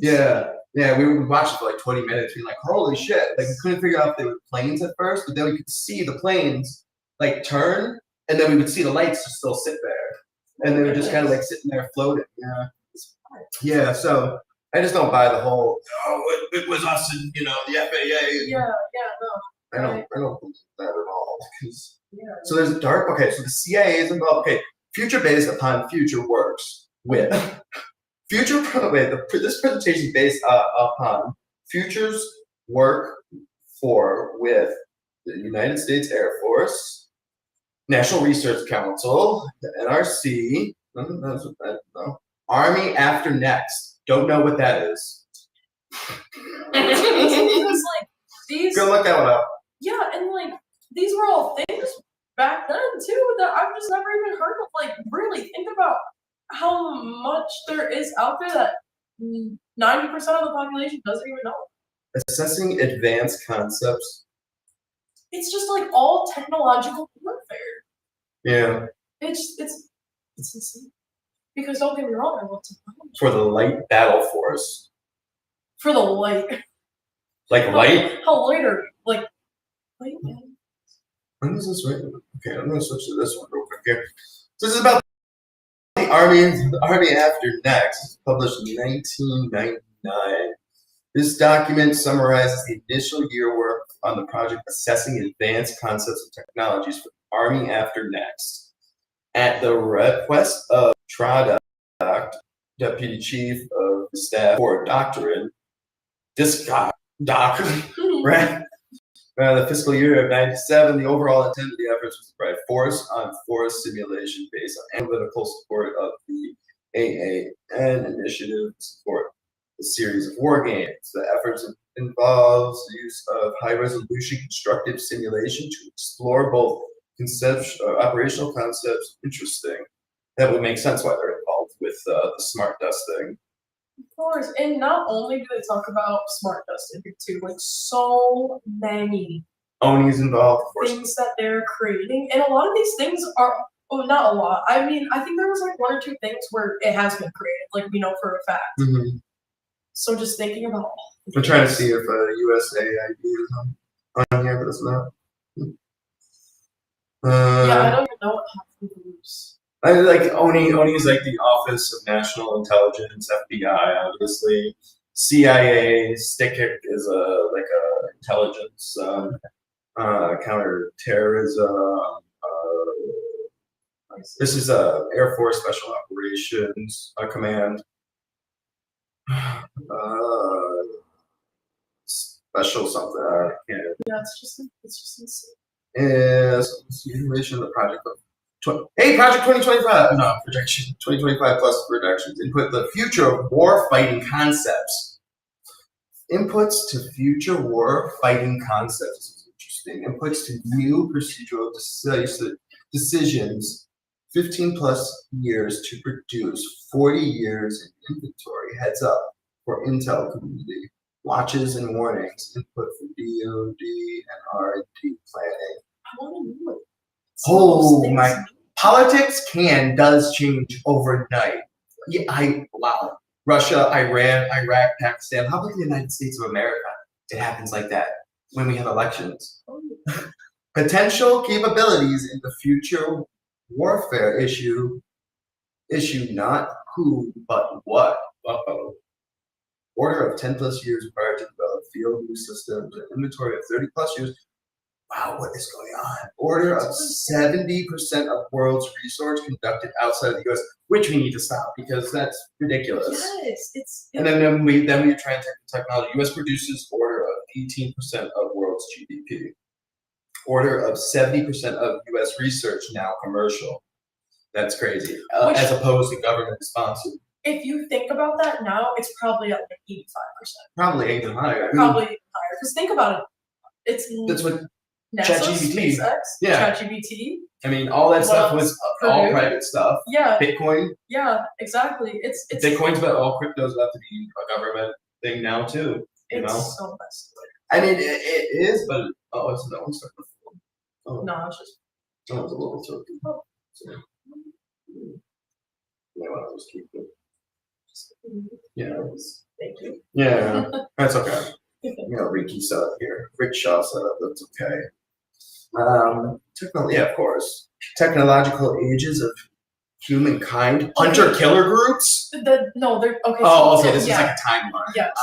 Speaker 3: Yeah. We watched it for like 20 minutes. We were like, holy shit! Like we couldn't figure out if they were planes at first, but then we could see the planes like turn, and then we would see the lights just still sit there. And they were just kind of like sitting there floating. Yeah. So I just don't buy the whole. Oh, it was us and the FAA.
Speaker 2: Yeah. No.
Speaker 3: I don't believe that at all. So there's a dark. Okay, so the CIA is involved. Okay, future based upon future works with future. Wait, this presentation is based upon futures work with the United States Air Force. National Research Council, the NRC, Army After Next. Don't know what that is.
Speaker 2: Because like these.
Speaker 3: Go look that one up.
Speaker 2: Yeah, and like these were all things back then too that I've just never even heard of. Like, really think about how much there is out there that 90% of the population doesn't even know.
Speaker 3: Assessing advanced concepts.
Speaker 2: It's just like all technological warfare.
Speaker 3: Yeah.
Speaker 2: It's insane. Because don't get me wrong, I love technology.
Speaker 3: For the light battle force.
Speaker 2: For the light.
Speaker 3: Like light?
Speaker 2: How light are light?
Speaker 3: When is this right? Okay, I'm gonna switch to this one real quick here. So this is about the Army After Next, published in 1999. This document summarizes the initial year work on the project assessing advanced concepts and technologies for the Army after next. At the request of Tradoc, Deputy Chief of the Staff for Doctrine, right? The fiscal year of '97, the overall intent of the efforts was to provide force-on-force simulation based on analytical support of the AAN initiative to support a series of war games. The efforts involves the use of high-resolution constructive simulation to explore both operational concepts. Interesting. That would make sense why they're involved with the smart dusting.
Speaker 2: Of course, and not only do they talk about smart dusting too, like so many
Speaker 3: Oni's involved, of course.
Speaker 2: things that they're creating, and a lot of these things are, well, not a lot. I mean, I think there was like 1 or 2 things where it has been created, like we know for a fact.
Speaker 3: Mm-hmm.
Speaker 2: So just thinking about.
Speaker 3: I'm trying to see if USAID is on here, but it's not.
Speaker 2: Yeah, I don't even know what half of those.
Speaker 3: I like Oni. Oni is like the Office of National Intelligence, FBI, obviously. CIA. STICIC is like a intelligence, counterterrorism. This is Air Force Special Operations Command. Special something. I can't.
Speaker 2: Yeah, it's just insane.
Speaker 3: Simulation of the project. Project 2025. No, projection 2025 plus projections. Input the future of war fighting concepts. Inputs to future war fighting concepts. This is interesting. Inputs to new procedural decisions. 15 plus years to produce. 40 years in inventory. Heads up for Intel community. Watches and warnings. Input for DoD and R&D planning.
Speaker 2: I want to know it.
Speaker 3: Oh my! Politics does change overnight. Yeah, wow. Russia, Iran, Iraq, Pakistan. How about the United States of America? It happens like that when we have elections. Potential capabilities in the future warfare issue not who but what. Uh-oh. Order of 10 plus years required to develop field new systems and inventory of 30 plus years. Wow, what is going on? Order of 70% of world's resource conducted outside of the U.S., which we need to stop because that's ridiculous.
Speaker 2: Yes,
Speaker 3: And then we try and take the technology. U.S. produces order of 18% of world's GDP. Order of 70% of U.S. research now commercial. That's crazy, as opposed to government sponsored.
Speaker 2: If you think about that now, it's probably at like 85%.
Speaker 3: Probably even higher.
Speaker 2: Probably even higher. Because think about it.
Speaker 3: That's what
Speaker 2: NASA,
Speaker 3: ChatGPT.
Speaker 2: SpaceX,
Speaker 3: Yeah.
Speaker 2: ChatGPT.
Speaker 3: I mean, all that stuff was all private stuff.
Speaker 2: Yeah.
Speaker 3: Bitcoin.
Speaker 2: Yeah, exactly. It's
Speaker 3: Bitcoin's about all cryptos about to be a government thing now too. You know?
Speaker 2: So messed up.
Speaker 3: I mean, it is, but it's that one's starting to fall. Oh,
Speaker 2: No, it's just.
Speaker 3: that one's a little tilted.
Speaker 2: Oh.
Speaker 3: So, yeah, well, I'll just keep it. Yeah.
Speaker 2: Thank you.
Speaker 3: Yeah, that's okay. Ricky set up here. Rick Shaw set up. That's okay. Yeah, of course. Technological ages of humankind. Hunter-killer groups?
Speaker 2: They're okay.
Speaker 3: Oh,
Speaker 2: so,
Speaker 3: okay. This is
Speaker 2: yeah.
Speaker 3: like a timeline.
Speaker 2: Yes.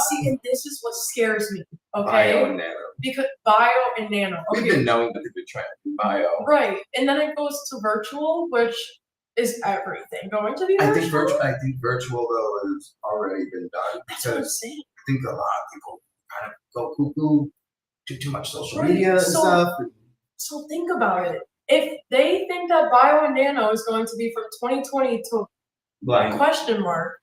Speaker 2: See, and this is what scares me. Okay.
Speaker 3: Bio and nano.
Speaker 2: Because bio and nano. Okay.
Speaker 3: We've been knowing that they've been trying to do bio.
Speaker 2: Right, and then it goes to virtual, which is everything going to be virtual.
Speaker 3: I think virtual though has already been done
Speaker 2: That's what I'm
Speaker 3: because
Speaker 2: saying.
Speaker 3: I think a lot of people kind of go cuckoo, do too much social
Speaker 2: Right,
Speaker 3: media and
Speaker 2: so-
Speaker 3: stuff.
Speaker 2: So think about it. If they think that bio and nano is going to be from 2020 to
Speaker 3: Like,
Speaker 2: question mark,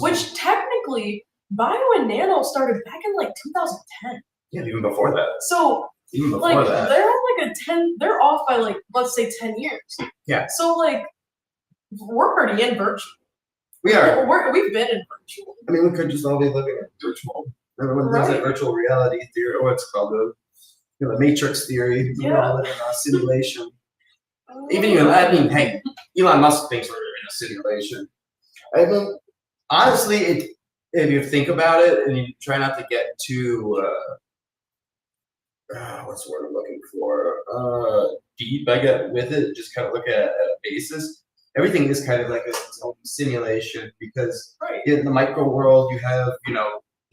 Speaker 2: which technically bio and nano started back in like 2010.
Speaker 3: yeah, even before that.
Speaker 2: So
Speaker 3: Even before
Speaker 2: like
Speaker 3: that.
Speaker 2: they're on like they're off by like let's say 10 years.
Speaker 3: Yeah.
Speaker 2: So like we're already in virtual.
Speaker 3: We are.
Speaker 2: We've been in virtual.
Speaker 3: I mean, we could just all be living in virtual. Everyone does
Speaker 2: Right.
Speaker 3: that virtual reality theory, or what's called the Matrix theory. We
Speaker 2: Yeah.
Speaker 3: all live in a simulation. Hey, Elon Musk thinks we're in a simulation. I mean, honestly, if you think about it and you try not to get too, what's the word I'm looking for? Deep, I get with it, just kind of look at a basis. Everything is kind of like its own simulation because
Speaker 2: Right.
Speaker 3: in the micro world, you have,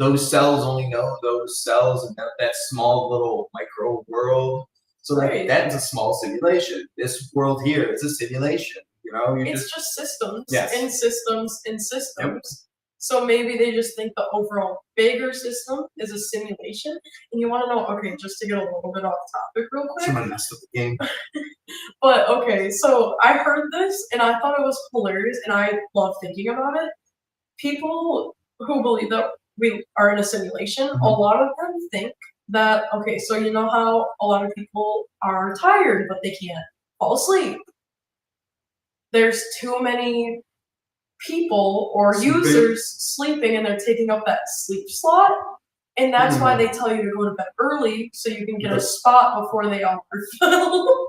Speaker 3: those cells only know those cells and that small little micro world. So like
Speaker 2: Right.
Speaker 3: that's a small simulation. This world here is a simulation. You know, you
Speaker 2: It's just systems
Speaker 3: Yes.
Speaker 2: and systems and systems. So maybe they just think the overall bigger system is a simulation. And you want to know, okay, just to get a little bit off topic real quick.
Speaker 3: someone messed up the game.
Speaker 2: But okay, so I heard this and I thought it was hilarious and I love thinking about it. People who believe that we are in a simulation, a lot of them think that, okay, so you know how a lot of people are tired but they can't fall asleep. There's too many people or
Speaker 3: Sleeping.
Speaker 2: users sleeping and they're taking up that sleep slot. And that's why they tell you to go to bed early so you can get a spot before they all are filled.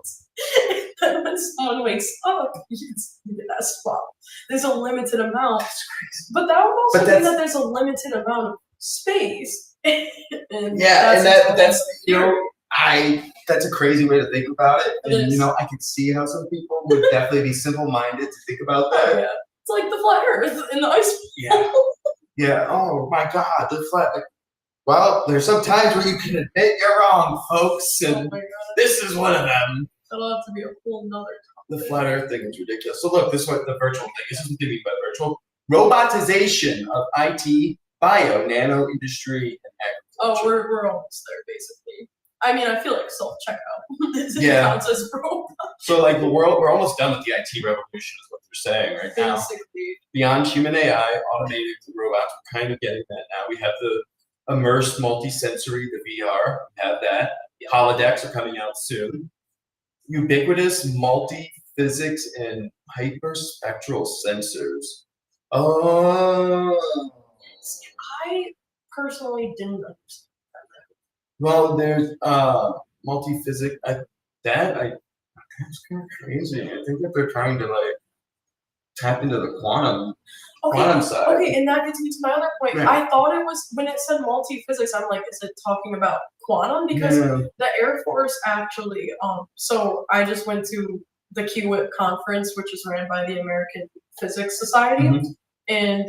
Speaker 2: And then when someone wakes up, you can get that spot. There's a limited amount. But that would also mean that there's a limited amount of space. And
Speaker 3: that's you know, that's a crazy way to think about it.
Speaker 2: It
Speaker 3: And
Speaker 2: is.
Speaker 3: you know, I can see how some people would definitely be simple-minded to think about
Speaker 2: Oh,
Speaker 3: that.
Speaker 2: yeah. It's like the flat earth in the ice.
Speaker 3: Yeah. Yeah. Oh my God, the flat. Well, there's some times where you can admit you're wrong, folks,
Speaker 2: Oh
Speaker 3: and
Speaker 2: my god.
Speaker 3: this is one of them.
Speaker 2: That'll have to be a whole nother
Speaker 3: The
Speaker 2: topic.
Speaker 3: flat Earth thing is ridiculous. So look, this is what the virtual thing. This is what they mean by virtual robotization of IT, bio, nano industry, and
Speaker 2: Oh,
Speaker 3: agriculture.
Speaker 2: we're almost there basically. I mean, I feel like self checkout
Speaker 3: Yeah.
Speaker 2: counts as robot.
Speaker 3: So like the world, we're almost done with the IT revolution, is what they're saying right now.
Speaker 2: Basically.
Speaker 3: Beyond human AI, automated robots, we're kind of getting that now. We have the immersed multi-sensory, the VR, we have that. Holodecks are coming out soon. Ubiquitous multi-physics and hyperspectral sensors. Oh.
Speaker 2: I personally didn't understand.
Speaker 3: Well, there's multi-physics. That's kind of crazy. I think that they're trying to like tap into the quantum side.
Speaker 2: Okay, and that gets me to my other point.
Speaker 3: Right.
Speaker 2: I thought it was when it said multi-physics, I'm like, is it talking about quantum? Because the Air Force actually, so I just went to the QWIP conference, which is ran by the American Physics Society, and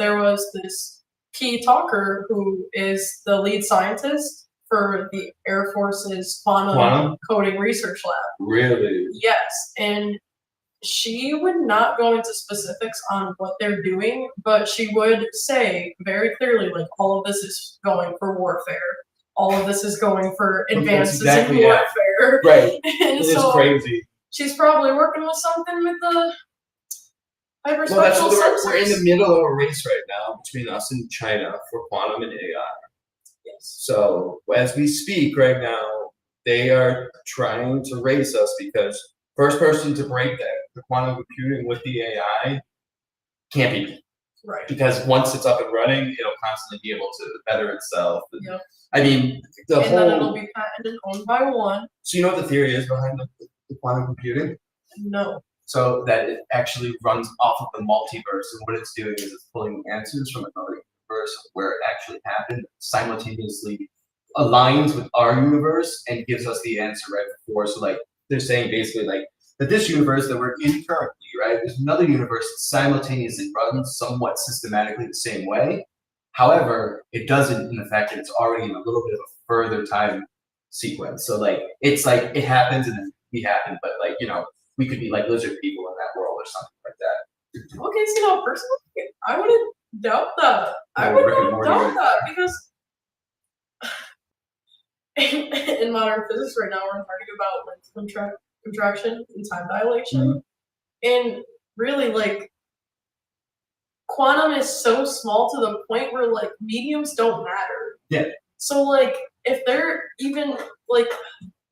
Speaker 2: there was this key talker who is the lead scientist for the Air Force's quantum coding research lab.
Speaker 3: Really?
Speaker 2: Yes, and she would not go into specifics on what they're doing, but she would say very clearly, like, all of this is going for warfare. All of this is going for advances in warfare.
Speaker 3: Right.
Speaker 2: And
Speaker 3: It
Speaker 2: so
Speaker 3: is crazy.
Speaker 2: she's probably working with something with the hyperspectral
Speaker 3: Well, that's what
Speaker 2: sensors.
Speaker 3: we're in the middle of a race right now between us and China for quantum and AI.
Speaker 2: Yes.
Speaker 3: So as we speak right now, they are trying to race us because first person to break that, the quantum computing with the AI, can't be me.
Speaker 2: Right.
Speaker 3: Because once it's up and running, it'll constantly be able to better itself. And,
Speaker 2: Yep.
Speaker 3: I mean, the
Speaker 2: And then it'll
Speaker 3: whole.
Speaker 2: be patented, owned by one.
Speaker 3: So you know what the theory is behind the quantum computing?
Speaker 2: No.
Speaker 3: So that it actually runs off of the multiverse, and what it's doing is it's pulling answers from another universe where it actually happened, simultaneously aligns with our universe and gives us the answer right before. So like they're saying basically like that this universe that we're in currently, right? There's another universe that simultaneously runs somewhat systematically the same way. However, it doesn't in the fact that it's already in a little bit of a further time sequence. So like it's like it happens and then we happen, but like, you know, we could be like lizard people in that world or something like that.
Speaker 2: Okay, so no, personally, I wouldn't doubt that. I
Speaker 3: Yeah,
Speaker 2: would
Speaker 3: Rick and
Speaker 2: not
Speaker 3: Morty
Speaker 2: doubt
Speaker 3: right
Speaker 2: that because in modern physics right now we're talking about like contraction and time dilation, and really like quantum is so small to the point where like mediums don't matter.
Speaker 3: Yeah.
Speaker 2: So like if they're even like,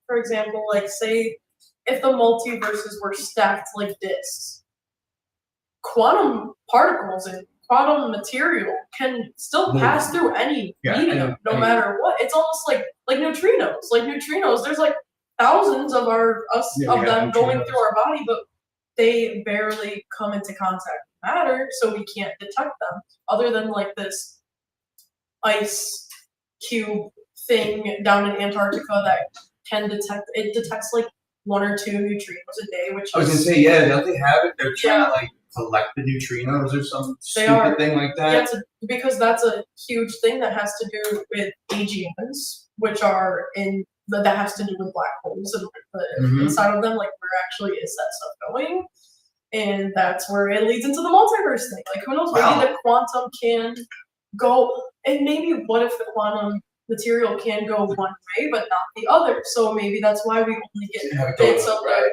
Speaker 2: for example, like say if the multiverses were stacked like disks, quantum particles and quantum material can still pass through any medium, no matter what. It's almost like neutrinos. Like neutrinos, there's like thousands of them going through our body, but they barely come into contact with matter, so we can't detect them. Other than like this ice cube thing down in Antarctica that can detect. It detects like 1 or 2 neutrinos a day, which
Speaker 3: I was
Speaker 2: is
Speaker 3: gonna say, yeah, don't they have it? They're trying to like
Speaker 1: collect the neutrinos or some
Speaker 2: They
Speaker 1: stupid
Speaker 2: are.
Speaker 1: thing like that?
Speaker 2: Yeah, because that's a huge thing that has to do with AGNs, which are that has to do with black holes and the
Speaker 1: Mhm.
Speaker 2: inside of them, like where actually is that stuff going? And that's where it leads into the multiverse thing. Like who knows, maybe
Speaker 1: Wow.
Speaker 2: the quantum can go, and maybe what if the quantum material can go one way but not the other? So maybe that's why we only get
Speaker 1: Yeah,
Speaker 2: bits of
Speaker 3: right.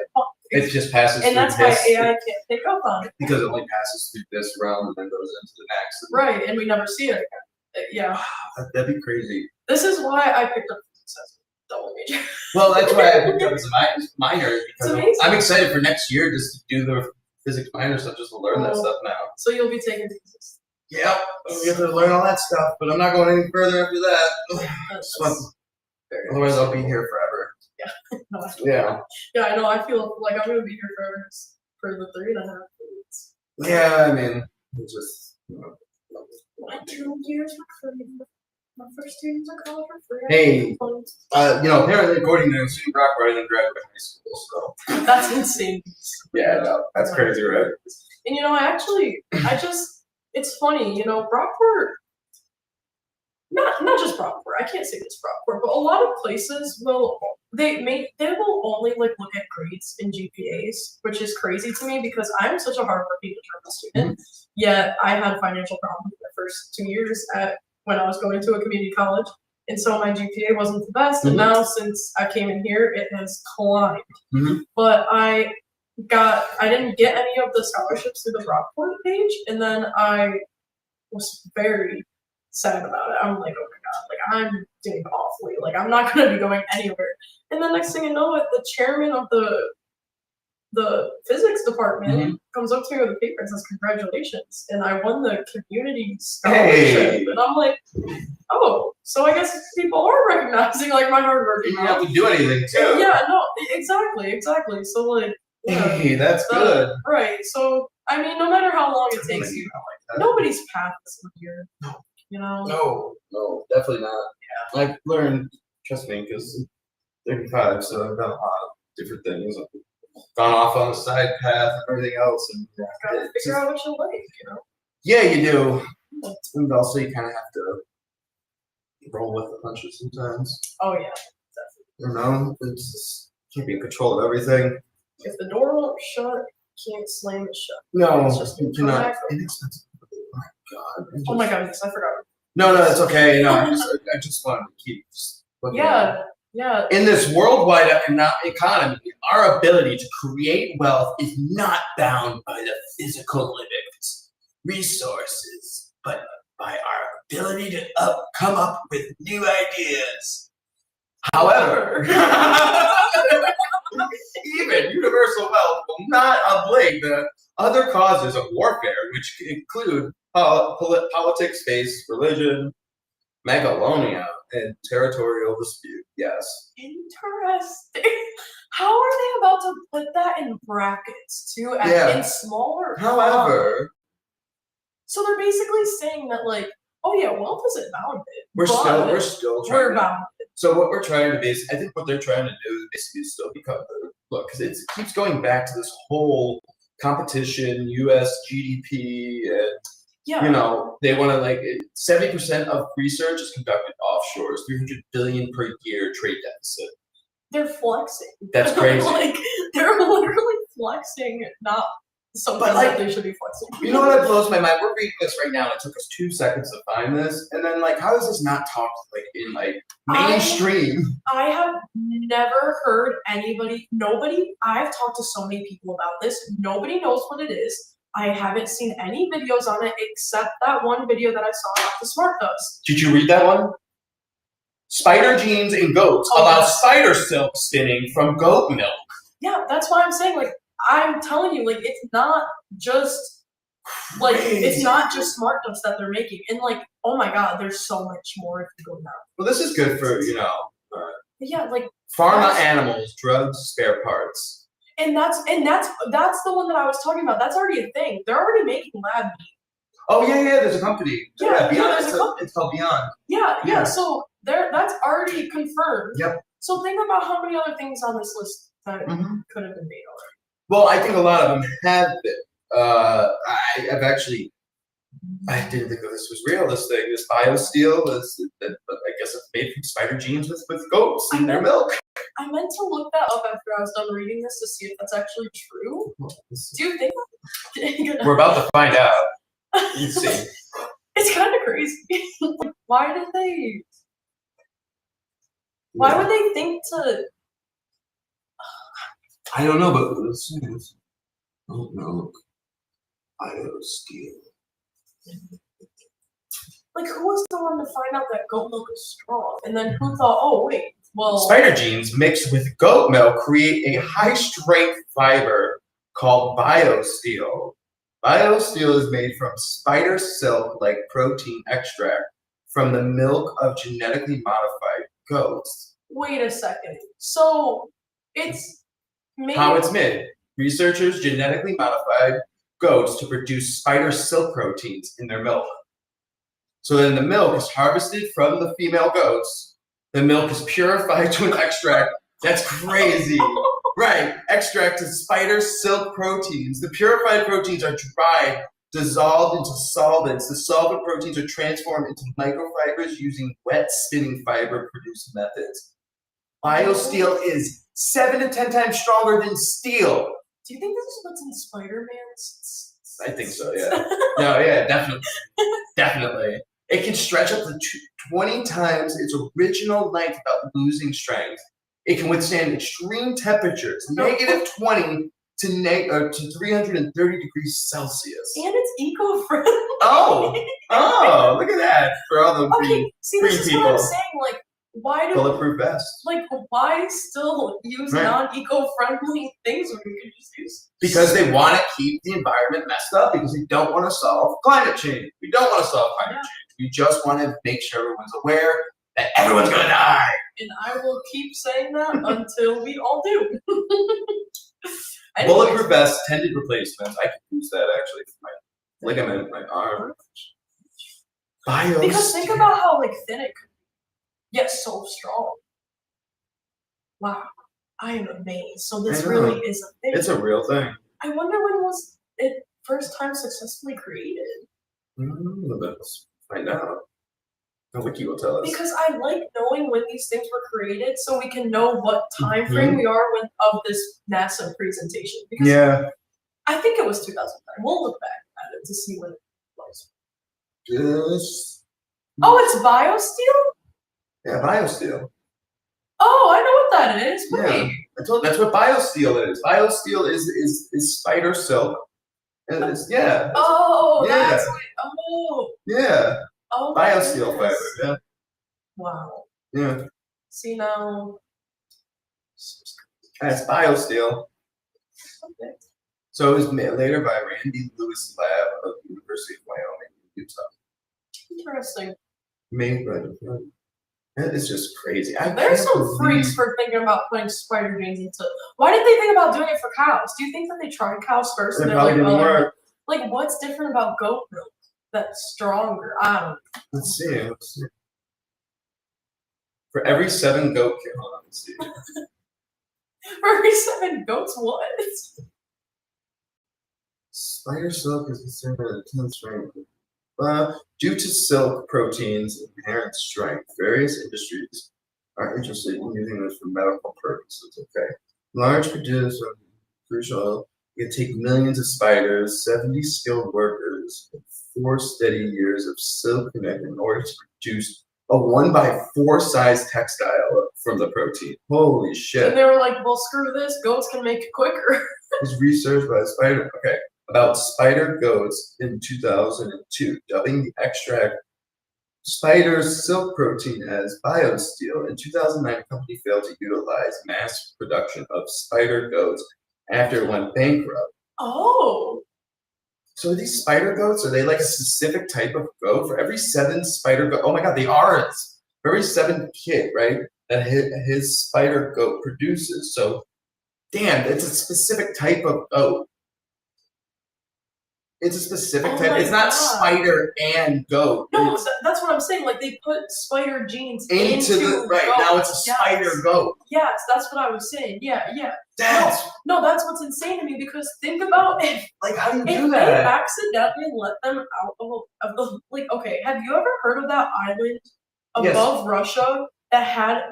Speaker 1: It just passes
Speaker 2: and
Speaker 1: through
Speaker 2: that's why
Speaker 1: this
Speaker 2: AI can't pick up on it.
Speaker 3: Because it only passes through this realm and then goes into the next.
Speaker 2: Right, and we never see it again. Yeah.
Speaker 1: That'd be crazy.
Speaker 2: This is why I picked up physics as a double major.
Speaker 3: Well, that's why I picked up as a minor, because
Speaker 2: amazing.
Speaker 3: I'm excited for next year just to do the physics minor stuff, just to learn that stuff now.
Speaker 2: So you'll be taking physics.
Speaker 1: Yep, we get to learn all that stuff, but I'm not going any further after that.
Speaker 2: That's
Speaker 1: Fun.
Speaker 2: very
Speaker 1: Otherwise, I'll be here forever.
Speaker 2: No,
Speaker 1: Yeah.
Speaker 2: yeah, I know. I feel like I'm gonna be here forever for the 3.5 years.
Speaker 1: Yeah, I mean, it's just.
Speaker 2: My 2 years for free. My first 2 years of college for free.
Speaker 1: Hey. Apparently, according to Sue Brockwright, I didn't graduate high school, so.
Speaker 2: That's insane.
Speaker 1: Yeah, no, that's crazy, right?
Speaker 2: And it's funny, Brockport, not just Brockport, I can't say this Brockport, but a lot of places they will only like look at grades and GPAs, which is crazy to me because I'm such a hardworking, determined student, yet I had financial problems the first 2 years when I was going to a community college, and so my GPA wasn't the best, and now since I came in here, it has climbed. But I didn't get any of the scholarships through the Brockport page, and then I was very sad about it. I'm like, oh my god, like I'm doing awfully, like I'm not gonna be going anywhere. And then next thing you know, the chairman of the physics department comes up to me with a paper and says, "Congratulations!" And I won the community scholarship. And I'm like, oh, so I guess people are recognizing like my hard work.
Speaker 1: You don't have to do anything, too.
Speaker 2: Yeah, no, exactly. So like. Yeah,
Speaker 1: Hey, that's good.
Speaker 2: Right. So I mean, no matter how long it takes you, nobody's path is linear.
Speaker 1: No, definitely not. Yeah. I've learned, trust me, because 35, so I've done a lot of different things. I've gone off on a side path and everything else. And
Speaker 2: gotta figure out what you like,
Speaker 1: Yeah, you do. And also, you kind of have to roll with the punches sometimes.
Speaker 2: Oh, yeah, definitely.
Speaker 1: It's just, can't be in control of everything.
Speaker 2: If the door won't shut, you can't slam it shut.
Speaker 1: No,
Speaker 2: it's just
Speaker 1: you cannot. Inexpensive. Oh my god.
Speaker 2: Oh my god, yes, I forgot.
Speaker 1: No, it's okay. No, I just wanted to keep looking at it.
Speaker 2: Yeah.
Speaker 1: In this worldwide economy, our ability to create wealth is not bound by the physical limits, resources, but by our ability to come up with new ideas. However, even universal wealth will not ablate the other causes of warfare, which include politics, space, religion, megalonia, and territorial dispute. Yes.
Speaker 2: Interesting. How are they about to put that in brackets too, in smaller?
Speaker 1: However,
Speaker 2: so they're basically saying that like, oh yeah, wealth isn't bounded.
Speaker 1: We're still trying.
Speaker 2: We're bounded.
Speaker 1: So what we're trying to I think what they're trying to do is basically still become because it keeps going back to this whole competition, U.S. GDP, and they want to 70% of research is conducted offshore, 300 billion per year trade deficit.
Speaker 2: They're flexing.
Speaker 1: That's crazy.
Speaker 2: They're literally flexing, not something that they should be flexing.
Speaker 1: You know what blows my mind? We're reading this right now. It took us 2 seconds to find this, and then how is this not talked in mainstream?
Speaker 2: I have never heard nobody. I've talked to so many people about this. Nobody knows what it is. I haven't seen any videos on it except that one video that I saw about the smart dust.
Speaker 1: Did you read that one? Spider genes in goats allow spider silk spinning from goat milk.
Speaker 2: Yeah, that's why I'm saying I'm telling you, it's not just it's not just smart dust that they're making, and oh my god, there's so much more if you go down.
Speaker 1: Well, this is good for
Speaker 2: yeah,
Speaker 1: pharma animals, drugs, spare parts.
Speaker 2: And that's the one that I was talking about. That's already a thing. They're already making lab meat.
Speaker 1: Oh yeah, there's a company.
Speaker 2: Yeah,
Speaker 1: Beyond.
Speaker 2: there's a company.
Speaker 1: It's called Beyond.
Speaker 2: Yeah. So that's already confirmed.
Speaker 1: Yep.
Speaker 2: So think about how many other things on this list that could have been made already.
Speaker 1: Well, I think a lot of them have been.
Speaker 3: I've actually, I didn't think that this was real. This BioSteel I guess it's made from spider genes with goats in their milk.
Speaker 2: I meant to look that up after I was done reading this to see if that's actually true. Do you think?
Speaker 3: We're about to find out. Let's see.
Speaker 2: It's kind of crazy. Why would they think to?
Speaker 3: I don't know, but let's see. Oh no, BioSteel.
Speaker 2: Like, who was the one to find out that goat milk is strong? And then who thought, oh wait, well,
Speaker 3: Spider genes mixed with goat milk create a high-strength fiber called BioSteel. BioSteel is made from spider silk-like protein extract from the milk of genetically modified goats.
Speaker 2: wait a second. So it's made.
Speaker 3: How it's made. Researchers genetically modified goats to produce spider silk proteins in their milk. So then the milk is harvested from the female goats. The milk is purified to an extract. That's crazy. Right. Extract of spider silk proteins. The purified proteins are dried, dissolved into solvents. The solvent proteins are transformed into microfibers using wet spinning fiber produced methods. BioSteel is 7 to 10 times stronger than steel.
Speaker 2: Do you think this is what's in Spider-Man's?
Speaker 3: I think so, yeah. No, yeah, definitely. Definitely. It can stretch up to 20 times its original length without losing strength. It can withstand extreme temperatures, negative 20 to 330 degrees Celsius.
Speaker 2: And it's eco-friendly.
Speaker 3: Oh, look at that. For all the
Speaker 2: Okay, see, this is what I'm saying. Like, why do
Speaker 3: bulletproof vest.
Speaker 2: Like, why still use non-eco-friendly things when we could just use?
Speaker 3: Because they want to keep the environment messed up because they don't want to solve climate change. We don't want to solve climate change. We just want to make sure everyone's aware that everyone's going to die.
Speaker 2: And I will keep saying that until we all do.
Speaker 3: Bulletproof vest, tended replacements. I could use that actually for my ligament, my arm. BioSteel.
Speaker 2: Because think about how thin it could be, yet so strong. Wow, I am amazed. So this really is a thing.
Speaker 3: It's a real thing.
Speaker 2: I wonder when was it first time successfully created?
Speaker 3: Let's find out. The wiki will tell us.
Speaker 2: Because I like knowing when these things were created, so we can know what time frame we are of this NASA presentation. Because I think it was 2009. We'll look back at it to see when it was. Oh, it's BioSteel?
Speaker 3: Yeah, BioSteel.
Speaker 2: Oh, I know what that is. Wait.
Speaker 3: I told you, that's what BioSteel is. BioSteel is spider silk. And it's,
Speaker 2: Oh,
Speaker 3: yeah.
Speaker 2: that's what. Oh.
Speaker 3: Yeah.
Speaker 2: Oh.
Speaker 3: BioSteel fiber. Yeah.
Speaker 2: Wow.
Speaker 3: Yeah.
Speaker 2: See now.
Speaker 3: It's BioSteel.
Speaker 2: Okay.
Speaker 3: So it was made later by Randy Lewis Lab of the University of Wyoming, Utah.
Speaker 2: Interesting.
Speaker 3: Made by the. That is just crazy.
Speaker 2: There's some freaks for thinking about putting spider genes into. Why did they think about doing it for cows? Do you think that they tried cows first? And they're like, like, what's different about goat milk that's stronger? I don't know.
Speaker 3: Let's see. For every 7 goat hold on, let's see.
Speaker 2: For every 7 goats, what?
Speaker 3: Spider silk is considered an intense strength. Due to silk proteins' inherent strength, various industries are interested in using this for medical purposes. Okay, large producers are crucial. You can take millions of spiders, 70 skilled workers, and 4 steady years of silk connect in order to produce a 1x4 size textile from the protein. Holy shit!
Speaker 2: And they were like, "Well, screw this. Goats can make it quicker."
Speaker 3: This research by spider. Okay. About spider goats in 2002, dubbing the extract spider silk protein as BioSteel. In 2009, the company failed to utilize mass production of spider goats after it went bankrupt.
Speaker 2: Oh.
Speaker 3: So are these spider goats, are they like a specific type of goat? For every 7 spider goat, oh my god, they are. For every 7 kid, right, that his spider goat produces. So, damn, it's a specific type of goat.
Speaker 1: It's a specific
Speaker 2: Oh
Speaker 1: type.
Speaker 2: my
Speaker 1: It's not
Speaker 2: God.
Speaker 1: spider and goat.
Speaker 2: No,
Speaker 1: It's
Speaker 2: that's what I'm saying. Like they put spider genes
Speaker 1: into the right
Speaker 2: goat.
Speaker 1: now. It's a spider
Speaker 2: Yes.
Speaker 1: goat.
Speaker 2: Yes, that's what I was saying. Yeah.
Speaker 1: That's
Speaker 2: No, that's what's insane to me because think about if
Speaker 1: like, how do you
Speaker 2: if
Speaker 1: do
Speaker 2: they
Speaker 1: that?
Speaker 2: accidentally let them out of the like. Okay, have you ever heard of that island
Speaker 1: Yes.
Speaker 2: above Russia that had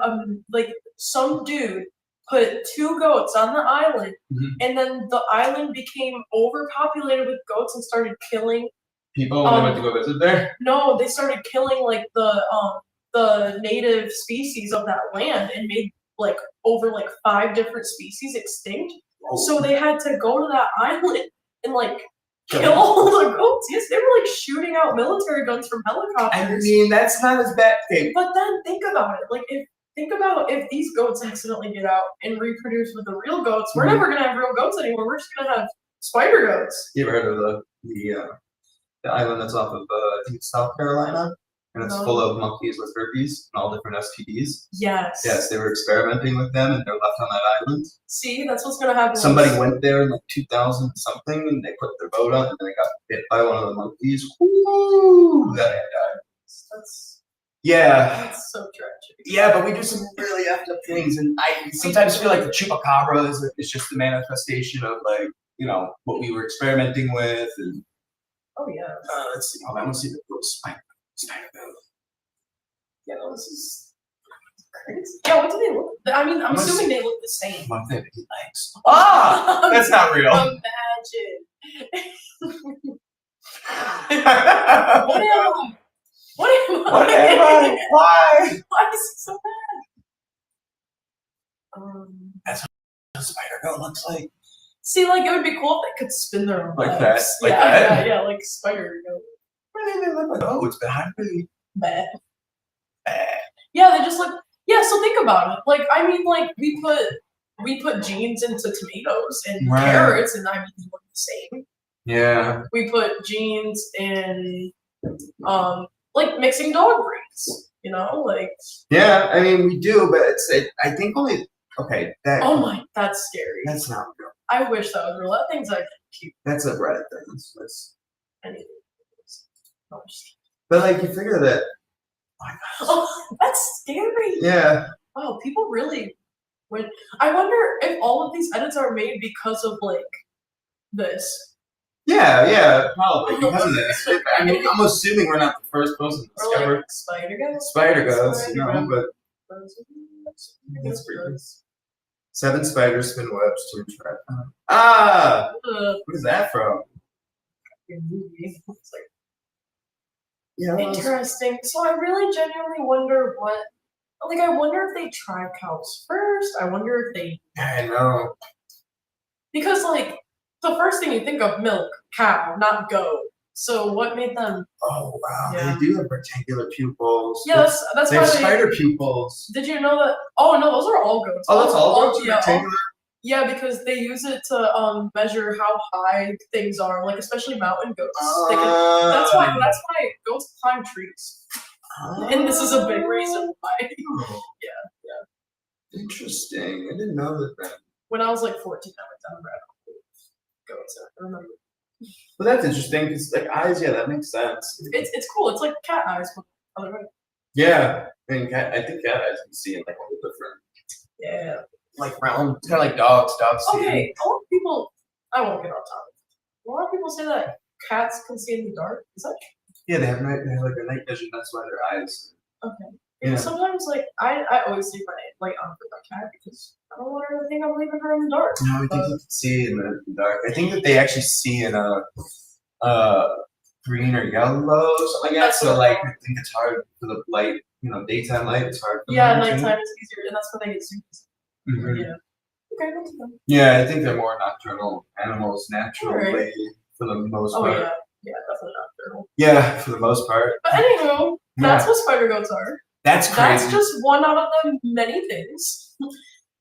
Speaker 2: like some dude put 2 goats on the island,
Speaker 1: Mhm.
Speaker 2: and then the island became overpopulated with goats and started killing.
Speaker 3: People when they went to go visit there.
Speaker 2: No, they started killing like the native species of that land and made like over like 5 different species extinct. So they had to go to that island and like kill all the goats. Yes, they were like shooting out military guns from helicopters.
Speaker 1: I mean, that's not as bad. Okay.
Speaker 2: But then think about it. Like think about if these goats accidentally get out and reproduce with the real goats, we're never gonna have real goats anymore. We're just gonna have spider goats.
Speaker 3: You ever heard of the island that's off of I think it's South Carolina, and it's
Speaker 2: No.
Speaker 3: full of monkeys with herpes and all different STDs.
Speaker 2: Yes.
Speaker 3: Yes, they were experimenting with them, and they're left on that island.
Speaker 2: See, that's what's gonna happen.
Speaker 3: Somebody went there in like 2000 something, and they put their boat on, and they got bit by one of the monkeys. Woo! That man died. Yeah.
Speaker 2: That's so tragic.
Speaker 1: Yeah, but we do some really effed up things, and I sometimes feel like the chupacabra is just the manifestation of like, you know, what we were experimenting with. And
Speaker 2: Oh yeah.
Speaker 1: let's see. Hold on, let's see the little spider goat.
Speaker 2: Yeah, no, this is crazy. Yeah, what do they look? I mean, I'm
Speaker 1: Let's-
Speaker 2: assuming they look the same.
Speaker 3: One thing, he likes.
Speaker 1: Ah, that's not real.
Speaker 2: Imagine. What am I? What am I?
Speaker 1: What am I? Why?
Speaker 2: Why is it so bad?
Speaker 1: A spider goat looks like.
Speaker 2: See, like it would be cool if they could spin their own
Speaker 3: Like
Speaker 2: legs.
Speaker 3: that? Like
Speaker 2: yeah,
Speaker 3: that?
Speaker 2: yeah, like spider goat.
Speaker 1: Why do they look like goats? But how do they?
Speaker 2: Bah. Yeah, they just look. Yeah, so think about it. Like, I mean, like we put genes into tomatoes and
Speaker 1: Right.
Speaker 2: carrots, and I mean, they look the same.
Speaker 3: Yeah.
Speaker 2: We put genes in, like mixing dog breeds. You know, like
Speaker 1: Yeah, I mean we do, but I think only. Okay,
Speaker 2: that's scary.
Speaker 1: that's not real.
Speaker 2: I wish that was real. That thing's like cute.
Speaker 1: That's a Reddit thing. That's-
Speaker 2: Anything. No, I'm just
Speaker 1: but like you figure that.
Speaker 2: Oh, that's scary.
Speaker 1: Yeah.
Speaker 2: Wow, people really went. I wonder if all of these edits are made because of like this.
Speaker 1: Yeah, probably because of this. I mean, I'm assuming we're not the first person to
Speaker 2: Or
Speaker 1: discover
Speaker 2: like spider goats.
Speaker 1: spider goats, you know,
Speaker 2: Spider
Speaker 1: but
Speaker 2: goats.
Speaker 1: that's pretty good. 7 spiders spin webs to attract. Ah, what is that from?
Speaker 2: It's like,
Speaker 1: Yeah, well,
Speaker 2: interesting. So I really genuinely wonder what. Like, I wonder if they tried cows first. I wonder if they.
Speaker 1: I know.
Speaker 2: Because, like, the first thing you think of milk, cow, not goat. So what made them?
Speaker 1: Oh wow,
Speaker 2: Yeah.
Speaker 1: they do have rectangular pupils.
Speaker 2: Yeah, that's
Speaker 1: They
Speaker 2: why
Speaker 1: have
Speaker 2: they.
Speaker 1: spider pupils.
Speaker 2: Did you know that? Oh no, those are all goats.
Speaker 1: Oh, that's all goats are
Speaker 2: yeah,
Speaker 1: rectangular.
Speaker 2: yeah, because they use it to measure how high things are, like especially mountain goats. They can, that's why goats climb trees, and this is a big reason why.
Speaker 1: Oh, interesting. I didn't know that.
Speaker 2: When I was like 14, I went down a rabbit hole with goats. I remember.
Speaker 1: But that's interesting because like eyes, yeah, that makes sense.
Speaker 2: It's cool. It's like cat eyes, but other way.
Speaker 1: Yeah, I mean, I think cat eyes can see in like all the different
Speaker 2: Yeah.
Speaker 1: like round. It's kind of like dogs. Dogs see.
Speaker 2: Okay. A lot of people. I won't get on topic. A lot of people say that cats can see in the dark. Is that true?
Speaker 1: Yeah, they have like a night vision. That's why their eyes.
Speaker 2: Okay.
Speaker 1: Yeah.
Speaker 2: Because sometimes, like, I always leave my light on for my cat because I don't want her to think I'm leaving her in the dark.
Speaker 1: No, I think they can see in the dark. I think that they actually see in a green or yellow, something like that.
Speaker 2: That's
Speaker 1: So
Speaker 2: what-
Speaker 1: like, I think it's hard for the light. You know, daytime light. It's hard. For
Speaker 2: Yeah,
Speaker 1: them to-
Speaker 2: nighttime is easier, and that's when they get zoomies.
Speaker 1: Mhm.
Speaker 2: Yeah. Okay, that's fine.
Speaker 1: Yeah, I think they're more nocturnal animals naturally
Speaker 2: Alright.
Speaker 1: for the most
Speaker 2: Oh
Speaker 1: part.
Speaker 2: yeah, definitely not turtle.
Speaker 1: Yeah, for the most part.
Speaker 2: But anywho, that's
Speaker 1: Yeah.
Speaker 2: what spider goats are.
Speaker 1: That's crazy.
Speaker 2: That's just one out of the many things.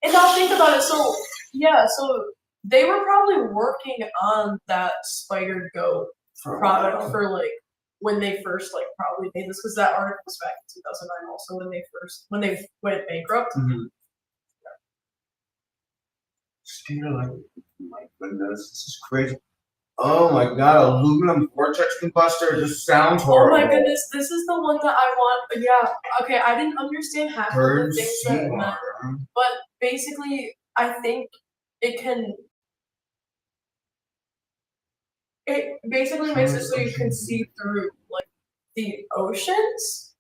Speaker 2: And now think about it. So yeah, so they were probably working on that spider goat
Speaker 1: For a
Speaker 2: product
Speaker 1: while.
Speaker 2: for like when they first like probably made this because that article was back in 2009 also when they went bankrupt.
Speaker 1: Mhm. Spider, like, my goodness, this is crazy. Oh my god, aluminum vortex combustor just sounds
Speaker 2: Oh
Speaker 1: horrible.
Speaker 2: my goodness, this is the one that I want. Yeah, okay, I didn't understand half of the
Speaker 1: Burn
Speaker 2: things that it meant,
Speaker 1: seawater.
Speaker 2: but basically, I think it can. It basically makes it so you can see through like the oceans.